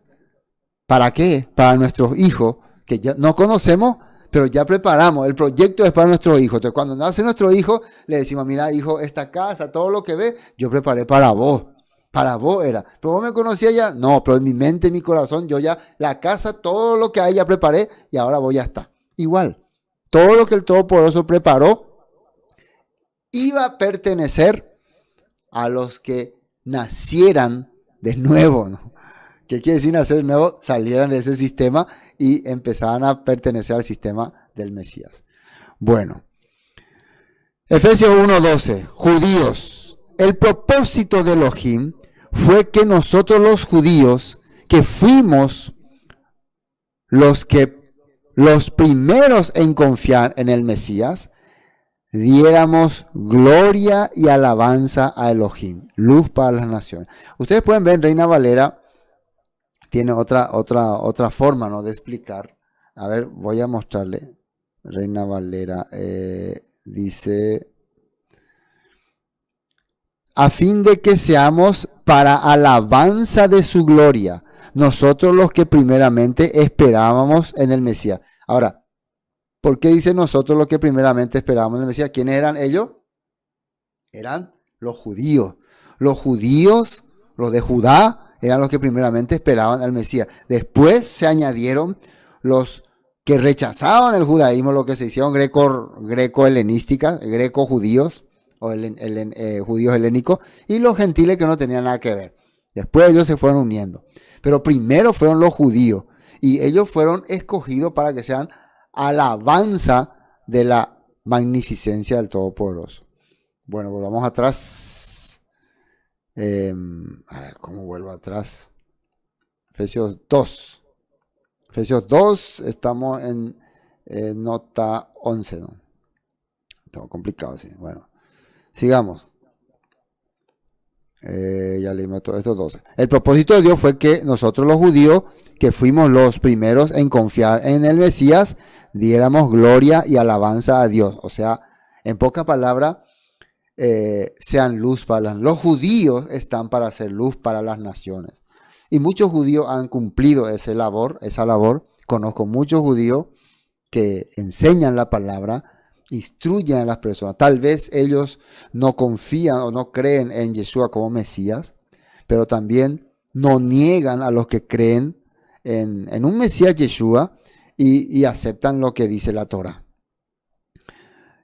¿Para qué? Para nuestros hijos, que ya no conocemos, pero ya preparamos. El proyecto es para nuestros hijos. Entonces, cuando nace nuestro hijo, le decimos, mira, hijo, esta casa, todo lo que ves, yo preparé para vos. Para vos era. ¿Pero vos me conocías ya? No, pero en mi mente, en mi corazón, yo ya, la casa, todo lo que hay ya preparé y ahora voy a estar. Igual, todo lo que el Todopoderoso preparó iba a pertenecer a los que nacieran de nuevo, ¿no? ¿Qué quiere decir nacer de nuevo? Salieran de ese sistema y empezaran a pertenecer al sistema del Mesías. Bueno, Efesios 1:12, judíos. El propósito de Elohim fue que nosotros los judíos, que fuimos los primeros en confiar en el Mesías, diéramos gloria y alabanza a Elohim, luz para las naciones. Ustedes pueden ver en Reina Valera, tiene otra forma, ¿no?, de explicar. A ver, voy a mostrarle. Reina Valera dice, a fin de que seamos para alabanza de su gloria, nosotros los que primeramente esperábamos en el Mesías. Ahora, ¿por qué dice nosotros los que primeramente esperábamos en el Mesías? ¿Quiénes eran ellos? Eran los judíos. Los judíos, los de Judá, eran los que primeramente esperaban al Mesías. Después se añadieron los que rechazaban el judaísmo, lo que se hicieron greco-helenísticas, greco-judíos, o judíos helénicos, y los gentiles que no tenían nada que ver. Después ellos se fueron uniendo. Pero primero fueron los judíos, y ellos fueron escogidos para que sean alabanza de la magnificencia del Todopoderoso. Bueno, volvamos atrás. A ver, ¿cómo vuelvo atrás? Efesios 2. Efesios 2, estamos en nota 11, ¿no? Todo complicado, sí. Bueno, sigamos. Ya leímos todo esto, 12. El propósito de Dios fue que nosotros los judíos, que fuimos los primeros en confiar en el Mesías, diéramos gloria y alabanza a Dios. O sea, en pocas palabras, sean luz para los judíos están para hacer luz para las naciones. Y muchos judíos han cumplido esa labor. Conozco muchos judíos que enseñan la palabra, instruyen a las personas. Tal vez ellos no confían o no creen en Yeshua como Mesías, pero también no niegan a los que creen en un Mesías Yeshua y aceptan lo que dice la Torah.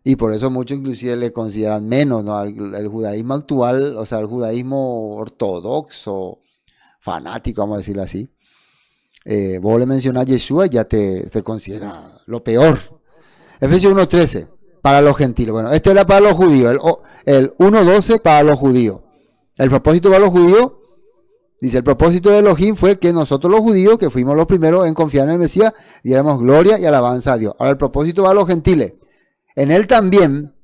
Y por eso muchos inclusive le consideran menos, ¿no?, el judaísmo actual, o sea, el judaísmo ortodoxo, fanático, vamos a decirlo así. Vos le mencionás a Yeshua y ya te considera lo peor. Efesios 1:13, para los gentiles. Bueno, este era para los judíos, el 1:12 para los judíos. El propósito para los judíos, dice, el propósito de Elohim fue que nosotros los judíos, que fuimos los primeros en confiar en el Mesías, diéramos gloria y alabanza a Dios. Ahora el propósito para los gentiles. En él también,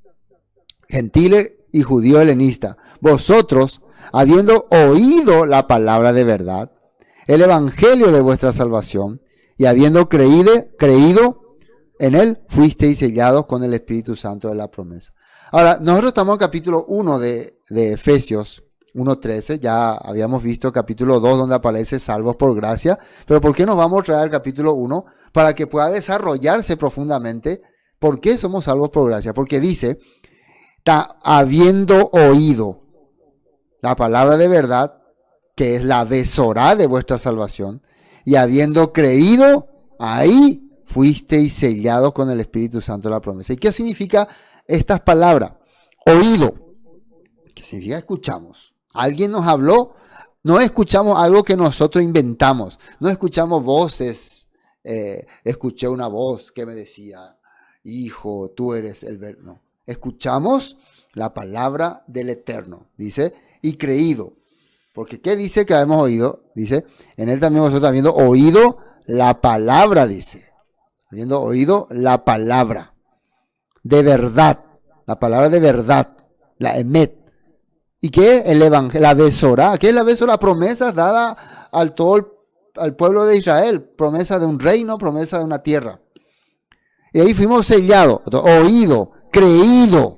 gentiles y judíos helenistas, vosotros, habiendo oído la palabra de verdad, el evangelio de vuestra salvación, y habiendo creído en él, fuisteis sellados con el Espíritu Santo de la promesa. Ahora, nosotros estamos en capítulo 1 de Efesios 1:13, ya habíamos visto capítulo 2 donde aparece salvos por gracia, pero ¿por qué nos vamos a traer al capítulo 1? Para que pueda desarrollarse profundamente. ¿Por qué somos salvos por gracia? Porque dice, habiendo oído la palabra de verdad, que es la besorá de vuestra salvación, y habiendo creído, ahí fuisteis sellados con el Espíritu Santo de la promesa. ¿Y qué significa estas palabras? Oído. ¿Qué significa escuchamos? Alguien nos habló, no escuchamos algo que nosotros inventamos, no escuchamos voces. Escuché una voz que me decía, hijo, tú eres el verbo. No, escuchamos la palabra del Eterno, dice, y creído. Porque ¿qué dice que hemos oído? Dice, en él también vosotros habiendo oído la palabra, dice. Habiendo oído la palabra de verdad, la palabra de verdad, la emet. ¿Y qué es el evangelio? La besorá. ¿Qué es la besorá? La promesa dada al pueblo de Israel. Promesa de un reino, promesa de una tierra. Y ahí fuimos sellados, oído, creído.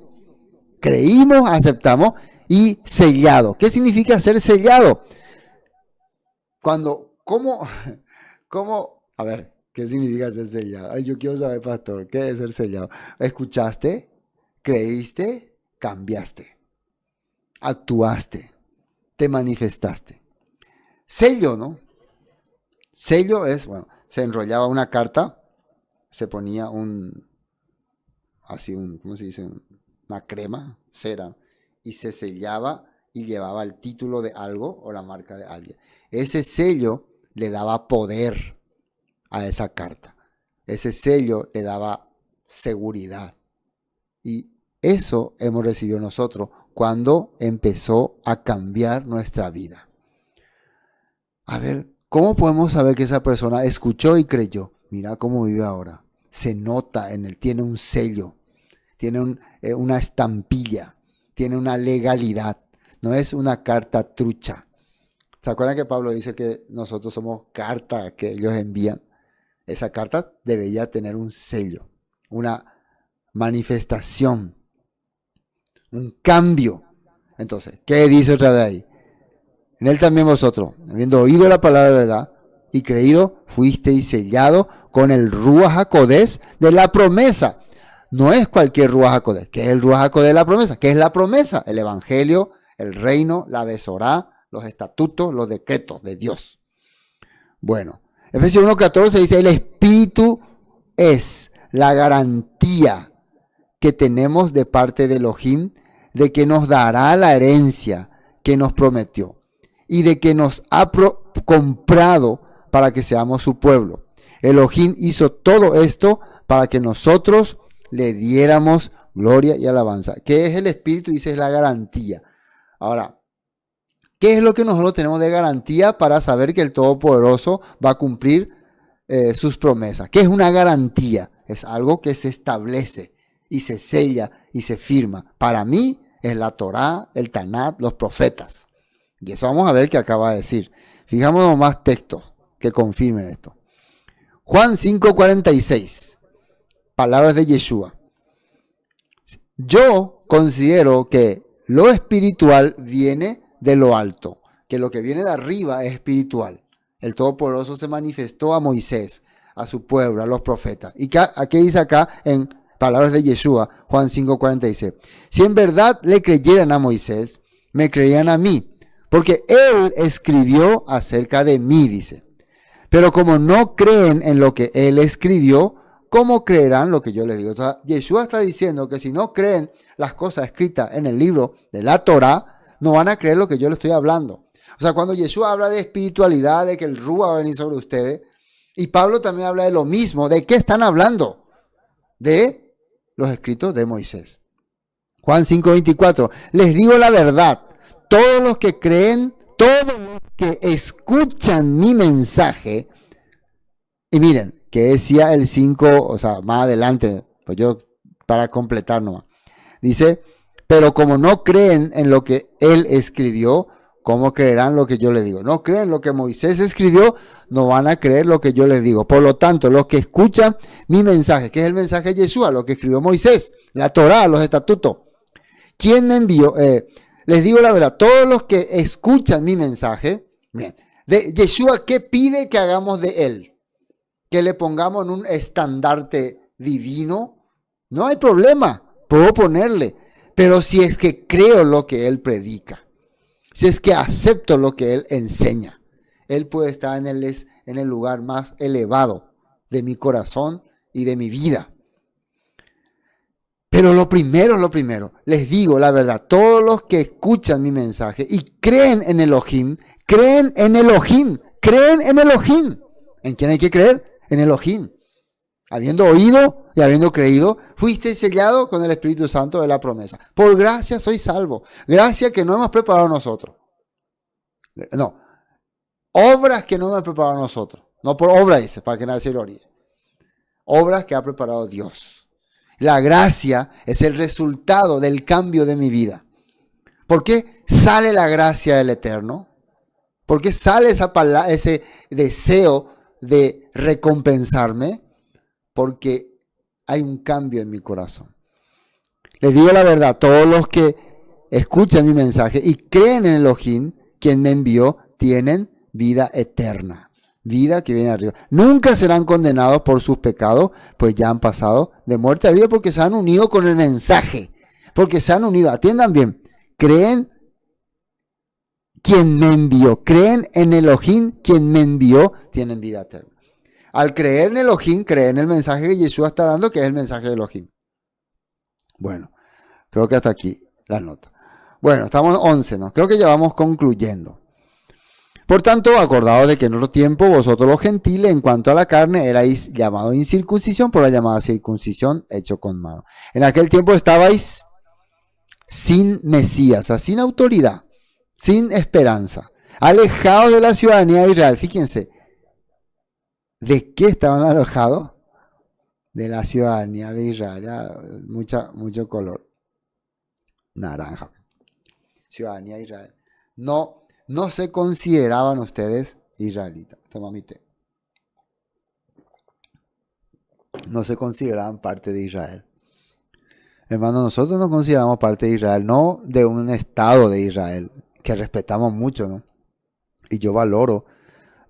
Creímos, aceptamos y sellado. ¿Qué significa ser sellado? ¿Cómo? A ver, ¿qué significa ser sellado? Ay, yo quiero saber, pastor, ¿qué es ser sellado? Escuchaste, creíste, cambiaste, actuaste, te manifestaste. Sello, ¿no? Sello es, bueno, se enrollaba una carta, se ponía ¿cómo se dice? Una crema, cera, y se sellaba y llevaba el título de algo o la marca de alguien. Ese sello le daba poder a esa carta. Ese sello le daba seguridad. Y eso hemos recibido nosotros cuando empezó a cambiar nuestra vida. A ver, ¿cómo podemos saber que esa persona escuchó y creyó? Mira cómo vive ahora. Se nota en él, tiene un sello. Tiene una estampilla, tiene una legalidad, no es una carta trucha. ¿Se acuerdan que Pablo dice que nosotros somos carta que ellos envían? Esa carta debería tener un sello, una manifestación, un cambio. Entonces, ¿qué dice otra vez ahí? En él también vosotros, habiendo oído la palabra de verdad y creído, fuisteis sellado con el Ruach HaKodesh de la promesa. No es cualquier Ruach HaKodesh. ¿Qué es el Ruach HaKodesh de la promesa? ¿Qué es la promesa? El evangelio, el reino, la besorá, los estatutos, los decretos de Dios. Bueno, Efesios 1:14 dice, el Espíritu es la garantía que tenemos de parte de Elohim de que nos dará la herencia que nos prometió y de que nos ha comprado para que seamos su pueblo. Elohim hizo todo esto para que nosotros le diéramos gloria y alabanza. ¿Qué es el Espíritu? Dice, es la garantía. Ahora, ¿qué es lo que nosotros tenemos de garantía para saber que el Todopoderoso va a cumplir sus promesas? ¿Qué es una garantía? Es algo que se establece y se sella y se firma. Para mí es la Torá, el Tanat, los profetas. Y eso vamos a ver qué acaba de decir. Fijámonos más textos que confirmen esto. Juan 5:46. Palabras de Yeshua. Yo considero que lo espiritual viene de lo alto, que lo que viene de arriba es espiritual. El Todopoderoso se manifestó a Moisés, a su pueblo, a los profetas. ¿Y qué dice acá en palabras de Yeshua, Juan 5:46? Si en verdad le creyeran a Moisés, me creerían a mí, porque él escribió acerca de mí, dice. Pero como no creen en lo que él escribió, ¿cómo creerán lo que yo les digo? O sea, Yeshua está diciendo que si no creen las cosas escritas en el libro de la Torá, no van a creer lo que yo les estoy hablando. O sea, cuando Yeshua habla de espiritualidad, de que el Ruach va a venir sobre ustedes, y Pablo también habla de lo mismo, ¿de qué están hablando? De los escritos de Moisés. Juan 5:24, les digo la verdad, todos los que creen, todos los que escuchan mi mensaje, y miren, que decía el 5, o sea, más adelante, pues yo para completar nomás. Dice, pero como no creen en lo que él escribió, ¿cómo creerán lo que yo les digo? No creen lo que Moisés escribió, no van a creer lo que yo les digo. Por lo tanto, los que escuchan mi mensaje, que es el mensaje de Yeshua, lo que escribió Moisés, la Torá, los estatutos. ¿Quién me envió? Les digo la verdad, todos los que escuchan mi mensaje, bien, de Yeshua, ¿qué pide que hagamos de él? Que le pongamos en un estandarte divino, no hay problema, puedo ponerle, pero si es que creo lo que él predica, si es que acepto lo que él enseña, él puede estar en el lugar más elevado de mi corazón y de mi vida. Pero lo primero, les digo la verdad, todos los que escuchan mi mensaje y creen en Elohim, creen en Elohim, creen en Elohim. ¿En quién hay que creer? En Elohim. Habiendo oído y habiendo creído, fuiste sellado con el Espíritu Santo de la promesa. Por gracia soy salvo. Gracia que no hemos preparado nosotros. No. Obras que no hemos preparado nosotros. No por obra, dice, para que nadie se gloríe. Obras que ha preparado Dios. La gracia es el resultado del cambio de mi vida. ¿Por qué sale la gracia del Eterno? ¿Por qué sale ese deseo de recompensarme? Porque hay un cambio en mi corazón. Les digo la verdad, todos los que escuchan mi mensaje y creen en Elohim, quien me envió, tienen vida eterna. Vida que viene arriba. Nunca serán condenados por sus pecados, pues ya han pasado de muerte a vida porque se han unido con el mensaje. Porque se han unido, atiendan bien, creen quien me envió, creen en Elohim, quien me envió, tienen vida eterna. Al creer en Elohim, creen en el mensaje que Yeshua está dando, que es el mensaje de Elohim. Bueno, creo que hasta aquí la nota. Bueno, estamos 11, ¿no? Creo que ya vamos concluyendo. Por tanto, acordaos de que en otro tiempo vosotros los gentiles, en cuanto a la carne, erais llamados incircuncisión por la llamada circuncisión hecho con mano. En aquel tiempo estabais sin Mesías, o sea, sin autoridad, sin esperanza, alejados de la ciudadanía de Israel. Fíjense, ¿de qué estaban alejados? De la ciudadanía de Israel. Ya, mucho color naranja. Ciudadanía de Israel. No se consideraban ustedes israelitas. Toma mi té. No se consideraban parte de Israel. Hermanos, nosotros nos consideramos parte de Israel, no de un estado de Israel, que respetamos mucho, ¿no? Y yo valoro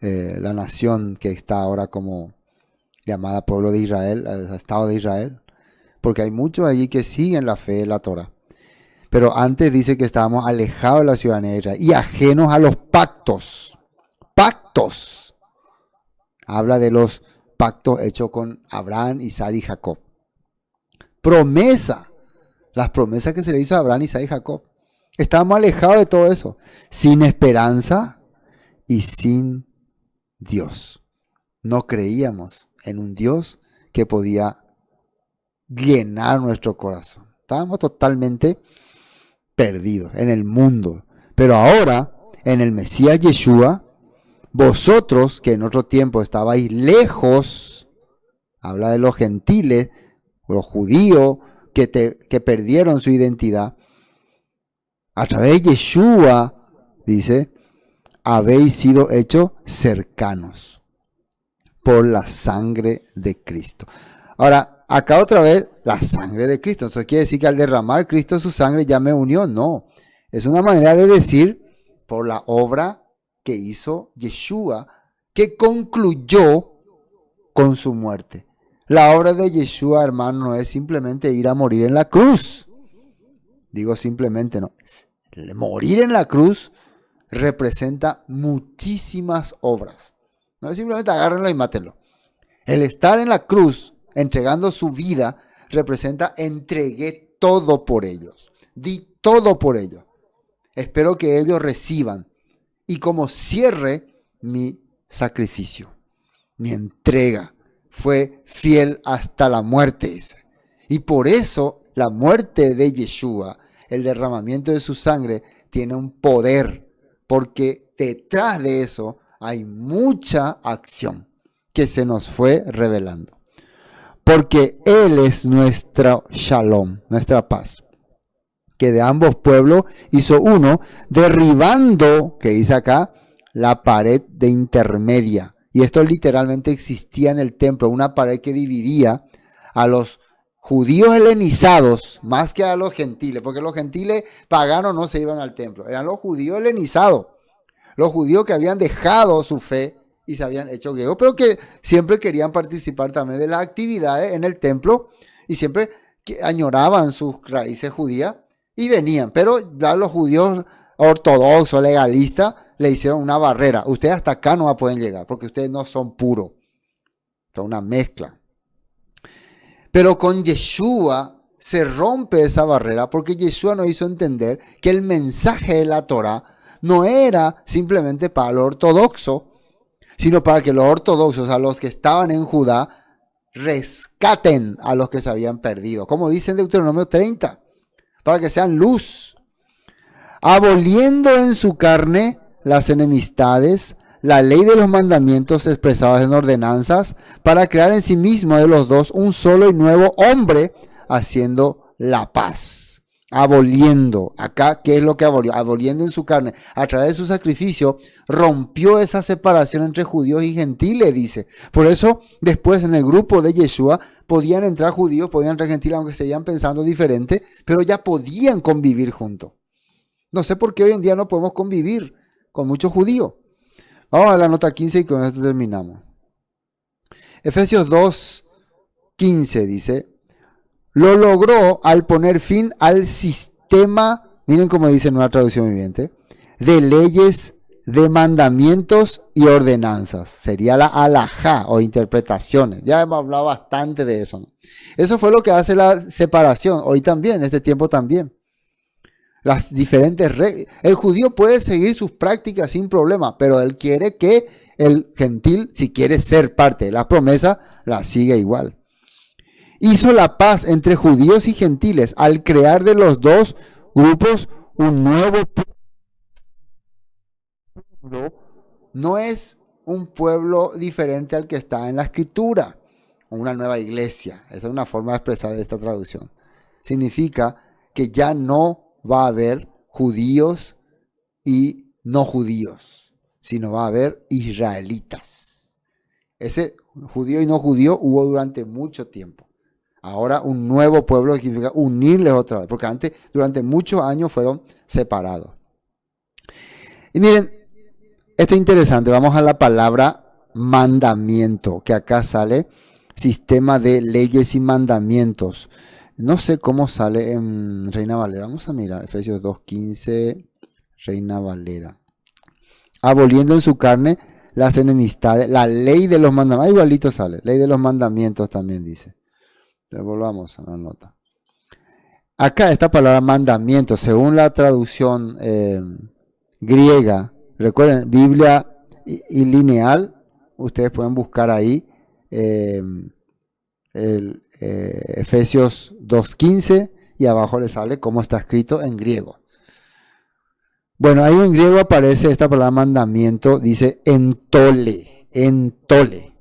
la nación que está ahora como llamada pueblo de Israel, estado de Israel, porque hay muchos allí que siguen la fe de la Torah. Pero antes dice que estábamos alejados de la ciudadanía de Israel y ajenos a los pactos. Pactos. Habla de los pactos hechos con Abraham, Isaac y Jacob. Promesa. Las promesas que se le hizo a Abraham, Isaac y Jacob. Estábamos alejados de todo eso. Sin esperanza y sin Dios. No creíamos en un Dios que podía llenar nuestro corazón. Estábamos totalmente perdidos en el mundo. Pero ahora, en el Mesías Yeshua, vosotros que en otro tiempo estabais lejos, habla de los gentiles, los judíos que perdieron su identidad, a través de Yeshua, dice, habéis sido hechos cercanos por la sangre de Cristo. Ahora, acá otra vez, la sangre de Cristo. Eso quiere decir que al derramar Cristo su sangre ya me unió. No, es una manera de decir por la obra que hizo Yeshua, que concluyó con su muerte. La obra de Yeshua, hermano, no es simplemente ir a morir en la cruz. Digo simplemente, no. Morir en la cruz representa muchísimas obras. No es simplemente agárrenlo y mátenlo. El estar en la cruz, entregando su vida, representa entregué todo por ellos. Di todo por ellos. Espero que ellos reciban. Y como cierre, mi sacrificio, mi entrega, fue fiel hasta la muerte. Dice. Y por eso la muerte de Yeshua, el derramamiento de su sangre, tiene un poder. Porque detrás de eso hay mucha acción que se nos fue revelando. Porque Él es nuestro shalom, nuestra paz. Que de ambos pueblos hizo uno, derribando, que dice acá, la pared de intermedia. Y esto literalmente existía en el templo, una pared que dividía a los judíos helenizados más que a los gentiles, porque los gentiles paganos no se iban al templo, eran los judíos helenizados, los judíos que habían dejado su fe y se habían hecho griegos, pero que siempre querían participar también de las actividades en el templo y siempre añoraban sus raíces judías y venían, pero ya los judíos ortodoxos, legalistas, le hicieron una barrera. Ustedes hasta acá no pueden llegar porque ustedes no son puros. Es una mezcla. Pero con Yeshua se rompe esa barrera porque Yeshua nos hizo entender que el mensaje de la Torá no era simplemente para lo ortodoxo, sino para que los ortodoxos, a los que estaban en Judá, rescaten a los que se habían perdido. Como dice en Deuteronomio 30, para que sean luz, aboliendo en su carne las enemistades, la ley de los mandamientos expresados en ordenanzas, para crear en sí mismo de los dos un solo y nuevo hombre, haciendo la paz. Aboliendo, acá, ¿qué es lo que abolió? Aboliendo en su carne, a través de su sacrificio, rompió esa separación entre judíos y gentiles, dice. Por eso, después en el grupo de Yeshua, podían entrar judíos, podían entrar gentiles, aunque seguían pensando diferente, pero ya podían convivir juntos. No sé por qué hoy en día no podemos convivir con muchos judíos. Vamos a la nota 15 y con esto terminamos. Efesios 2:15 dice: lo logró al poner fin al sistema, miren cómo dice Nueva Traducción Viviente, de leyes, de mandamientos y ordenanzas. Sería la halajá o interpretaciones. Ya hemos hablado bastante de eso, ¿no? Eso fue lo que hace la separación, hoy también, en este tiempo también. Las diferentes reglas. El judío puede seguir sus prácticas sin problema, pero él quiere que el gentil, si quiere ser parte de la promesa, la siga igual. Hizo la paz entre judíos y gentiles al crear de los dos grupos un nuevo pueblo. No es un pueblo diferente al que está en la escritura, una nueva iglesia. Esa es una forma de expresar esta traducción. Significa que ya no va a haber judíos y no judíos, sino va a haber israelitas. Ese judío y no judío hubo durante mucho tiempo. Ahora un nuevo pueblo significa unirles otra vez, porque antes, durante muchos años fueron separados. Y miren, esto es interesante, vamos a la palabra mandamiento, que acá sale sistema de leyes y mandamientos. No sé cómo sale en Reina Valera, vamos a mirar, Efesios 2:15, Reina Valera. Aboliendo en su carne las enemistades, la ley de los mandamientos, igualito sale, ley de los mandamientos también dice. Volvamos a la nota. Acá esta palabra mandamiento, según la traducción griega, recuerden, Biblia y lineal, ustedes pueden buscar ahí Efesios 2:15 y abajo les sale cómo está escrito en griego. Bueno, ahí en griego aparece esta palabra mandamiento, dice entole, entole,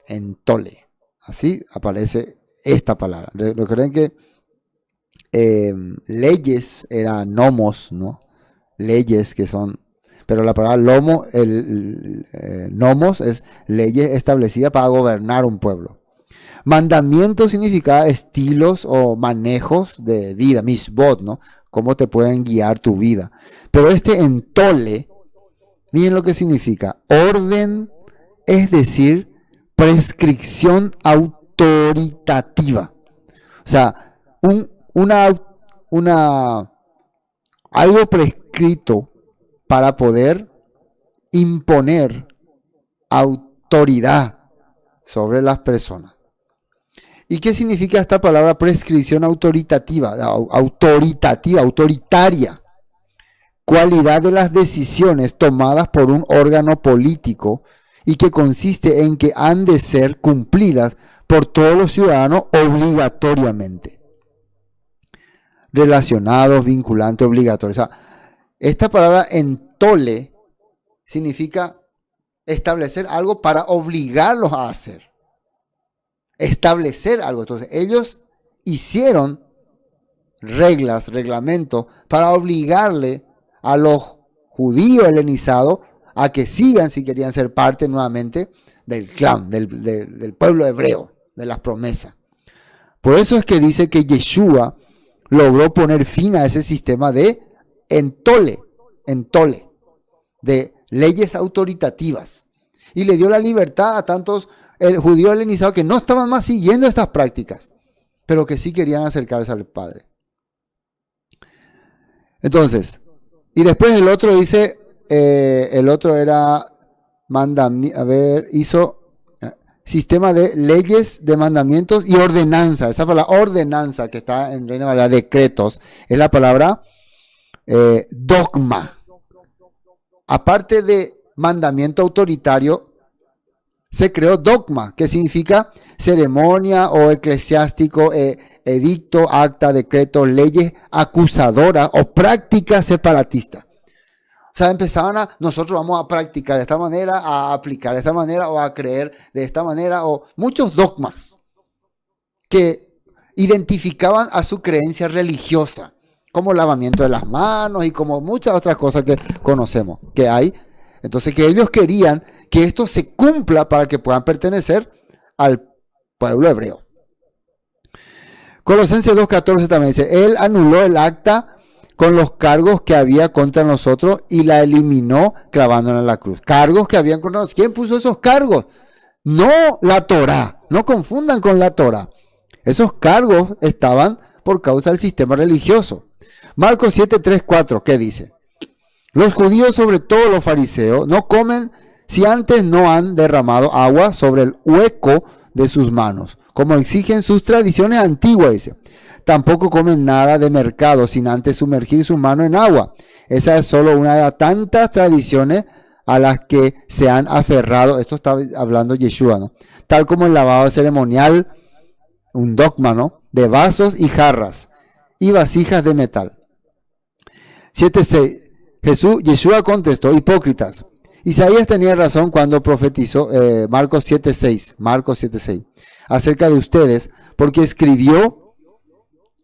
entole. Así aparece esta palabra. Recuerden que leyes era nomos, ¿no? Leyes que son, pero la palabra nomos es leyes establecidas para gobernar un pueblo. Mandamiento significa estilos o manejos de vida, misbot, ¿no? Cómo te pueden guiar tu vida. Pero este entole, miren lo que significa, orden, es decir, prescripción autoritativa. O sea, algo prescrito para poder imponer autoridad sobre las personas. ¿Y qué significa esta palabra prescripción autoritativa? Autoritaria. Cualidad de las decisiones tomadas por un órgano político y que consiste en que han de ser cumplidas por todos los ciudadanos obligatoriamente. Relacionados, vinculantes, obligatorios. O sea, esta palabra entole significa establecer algo para obligarlos a hacer. Establecer algo. Entonces, ellos hicieron reglas, reglamentos, para obligarle a los judíos helenizados a que sigan, si querían ser parte nuevamente del clan, del pueblo hebreo, de las promesas. Por eso es que dice que Yeshua logró poner fin a ese sistema de entole, de leyes autoritativas. Y le dio la libertad a tantos judíos helenizados que no estaban más siguiendo estas prácticas, pero que sí querían acercarse al Padre. Entonces, y después el otro dice, el otro era, sistema de leyes, de mandamientos y ordenanza. Esa palabra ordenanza que está en Reina Valera, decretos, es la palabra dogma. Aparte de mandamiento autoritario, se creó dogma, que significa ceremonia o eclesiástico, edicto, acta, decreto, leyes acusadoras o prácticas separatistas. O sea, nosotros vamos a practicar de esta manera, a aplicar de esta manera, o a creer de esta manera, o muchos dogmas que identificaban a su creencia religiosa, como lavamiento de las manos y como muchas otras cosas que conocemos, que hay. Entonces, que ellos querían que esto se cumpla para que puedan pertenecer al pueblo hebreo. Colosenses 2:14 también dice, Él anuló el acta con los cargos que había contra nosotros y la eliminó clavándola en la cruz. Cargos que habían contra nosotros. ¿Quién puso esos cargos? No la Torá. No confundan con la Torá. Esos cargos estaban por causa del sistema religioso. Marcos 7:3-4, ¿qué dice? Los judíos, sobre todo los fariseos, no comen si antes no han derramado agua sobre el hueco de sus manos, como exigen sus tradiciones antiguas, dice. Tampoco comen nada de mercado sin antes sumergir su mano en agua. Esa es solo una de las tantas tradiciones a las que se han aferrado. Esto está hablando Yeshua, ¿no? Tal como el lavado ceremonial, un dogma, ¿no? De vasos y jarras y vasijas de metal. 7:6. Yeshua contestó, hipócritas. Isaías tenía razón cuando profetizó, Marcos 7:6, acerca de ustedes, porque escribió,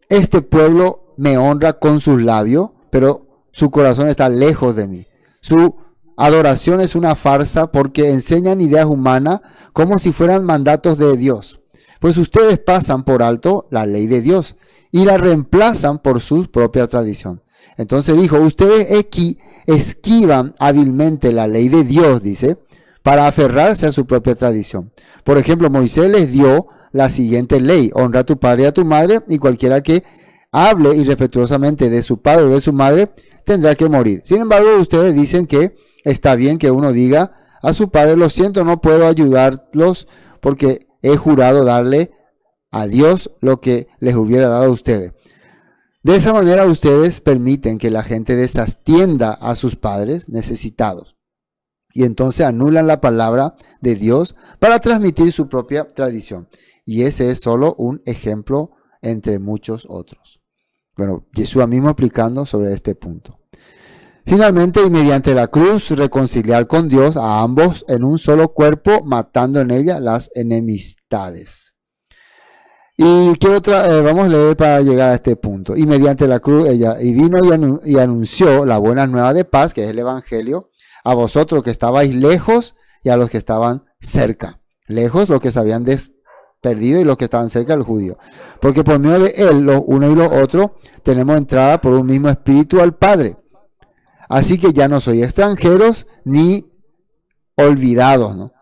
este pueblo me honra con sus labios, pero su corazón está lejos de mí. Su adoración es una farsa porque enseñan ideas humanas como si fueran mandatos de Dios. Pues ustedes pasan por alto la ley de Dios y la reemplazan por su propia tradición. Entonces dijo, ustedes esquivan hábilmente la ley de Dios, dice, para aferrarse a su propia tradición. Por ejemplo, Moisés les dio la siguiente ley: honra a tu padre y a tu madre, y cualquiera que hable irrespetuosamente de su padre o de su madre tendrá que morir. Sin embargo, ustedes dicen que está bien que uno diga a su padre, lo siento, no puedo ayudarlos porque he jurado darle a Dios lo que les hubiera dado a ustedes. De esa manera ustedes permiten que la gente desatienda a sus padres necesitados y entonces anulan la palabra de Dios para transmitir su propia tradición. Y ese es solo un ejemplo entre muchos otros. Bueno, Jesús mismo explicando sobre este punto. Finalmente, y mediante la cruz, reconciliar con Dios a ambos en un solo cuerpo, matando en ella las enemistades. Y vamos a leer para llegar a este punto. Y mediante la cruz, vino y anunció la buena nueva de paz, que es el Evangelio, a vosotros que estabais lejos y a los que estaban cerca. Lejos, los que se habían perdido, y los que estaban cerca, el judío. Porque por medio de él, los uno y los otros, tenemos entrada por un mismo espíritu al Padre. Así que ya no sois extranjeros ni olvidados, ¿no?,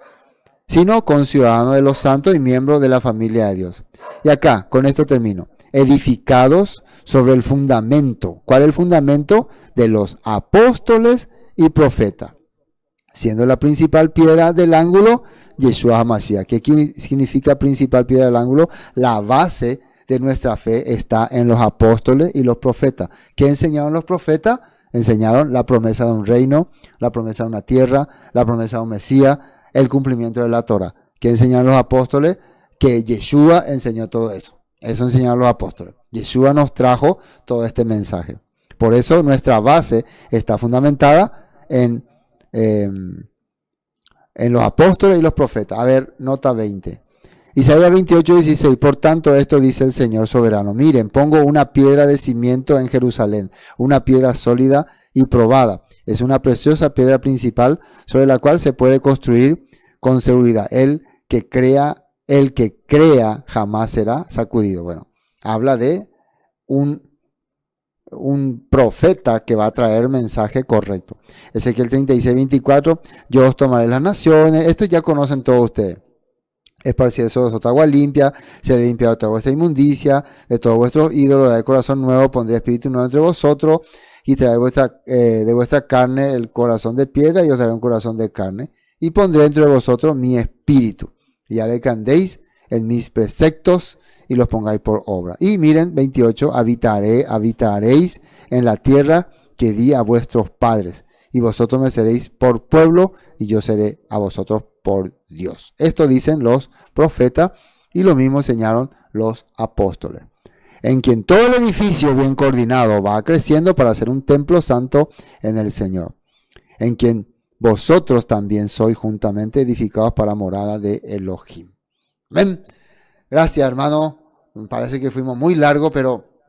sino conciudadanos de los santos y miembros de la familia de Dios. Y acá, con esto termino. Edificados sobre el fundamento. ¿Cuál es el fundamento? De los apóstoles y profetas. Siendo la principal piedra del ángulo, Yeshua HaMashiach. ¿Qué significa principal piedra del ángulo? La base de nuestra fe está en los apóstoles y los profetas. ¿Qué enseñaron los profetas? Enseñaron la promesa de un reino, la promesa de una tierra, la promesa de un Mesías, el cumplimiento de la Torah. ¿Qué enseñaron los apóstoles? Que Yeshua enseñó todo eso. Eso enseñaron los apóstoles. Yeshua nos trajo todo este mensaje. Por eso nuestra base está fundamentada en los apóstoles y los profetas. A ver, nota 20. Isaías 28:16. Por tanto, esto dice el Señor soberano. Miren, pongo una piedra de cimiento en Jerusalén, una piedra sólida y probada. Es una preciosa piedra principal sobre la cual se puede construir con seguridad. El que crea jamás será sacudido. Bueno, habla de un profeta que va a traer mensaje correcto. Ezequiel 36:24. Yo os tomaré las naciones. Esto ya conocen todos ustedes. Esparcid sobre vosotros agua limpia, seré limpiado de toda vuestra inmundicia, de todos vuestros ídolos, daré corazón nuevo, pondré espíritu nuevo entre vosotros, y traeré de vuestra carne el corazón de piedra, y os daré un corazón de carne, y pondré entre vosotros mi espíritu. y haré que andéis en mis preceptos y los pongáis por obra. Y miren, 28, habitaréis en la tierra que di a vuestros padres, y vosotros me seréis por pueblo, y yo seré a vosotros por Dios. Esto dicen los profetas, y lo mismo enseñaron los apóstoles. En quien todo el edificio bien coordinado va creciendo para ser un templo santo en el Señor. En quien vosotros también sois juntamente edificados para morada de Elohim. Amén. Gracias, hermano. Me parece que fuimos muy largo, pero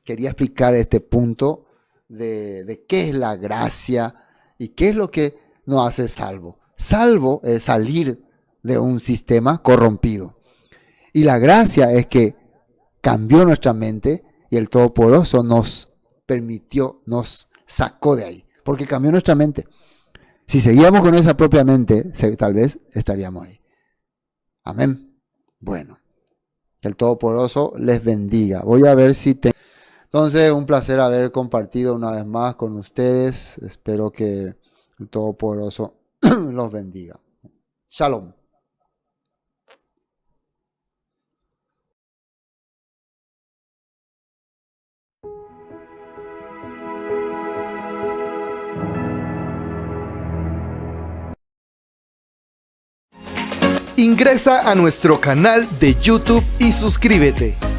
quería explicar este punto de qué es la gracia y qué es lo que nos hace salvo. Salvo es salir de un sistema corrompido. Y la gracia es que cambió nuestra mente y el Todopoderoso nos permitió, nos sacó de ahí, porque cambió nuestra mente. Si seguíamos con esa propia mente, tal vez estaríamos ahí. Amén. Bueno, que el Todopoderoso les bendiga. Voy a ver si Entonces, un placer haber compartido una vez más con ustedes. Espero que el Todopoderoso los bendiga. Shalom. Ingresa a nuestro canal de YouTube y suscríbete.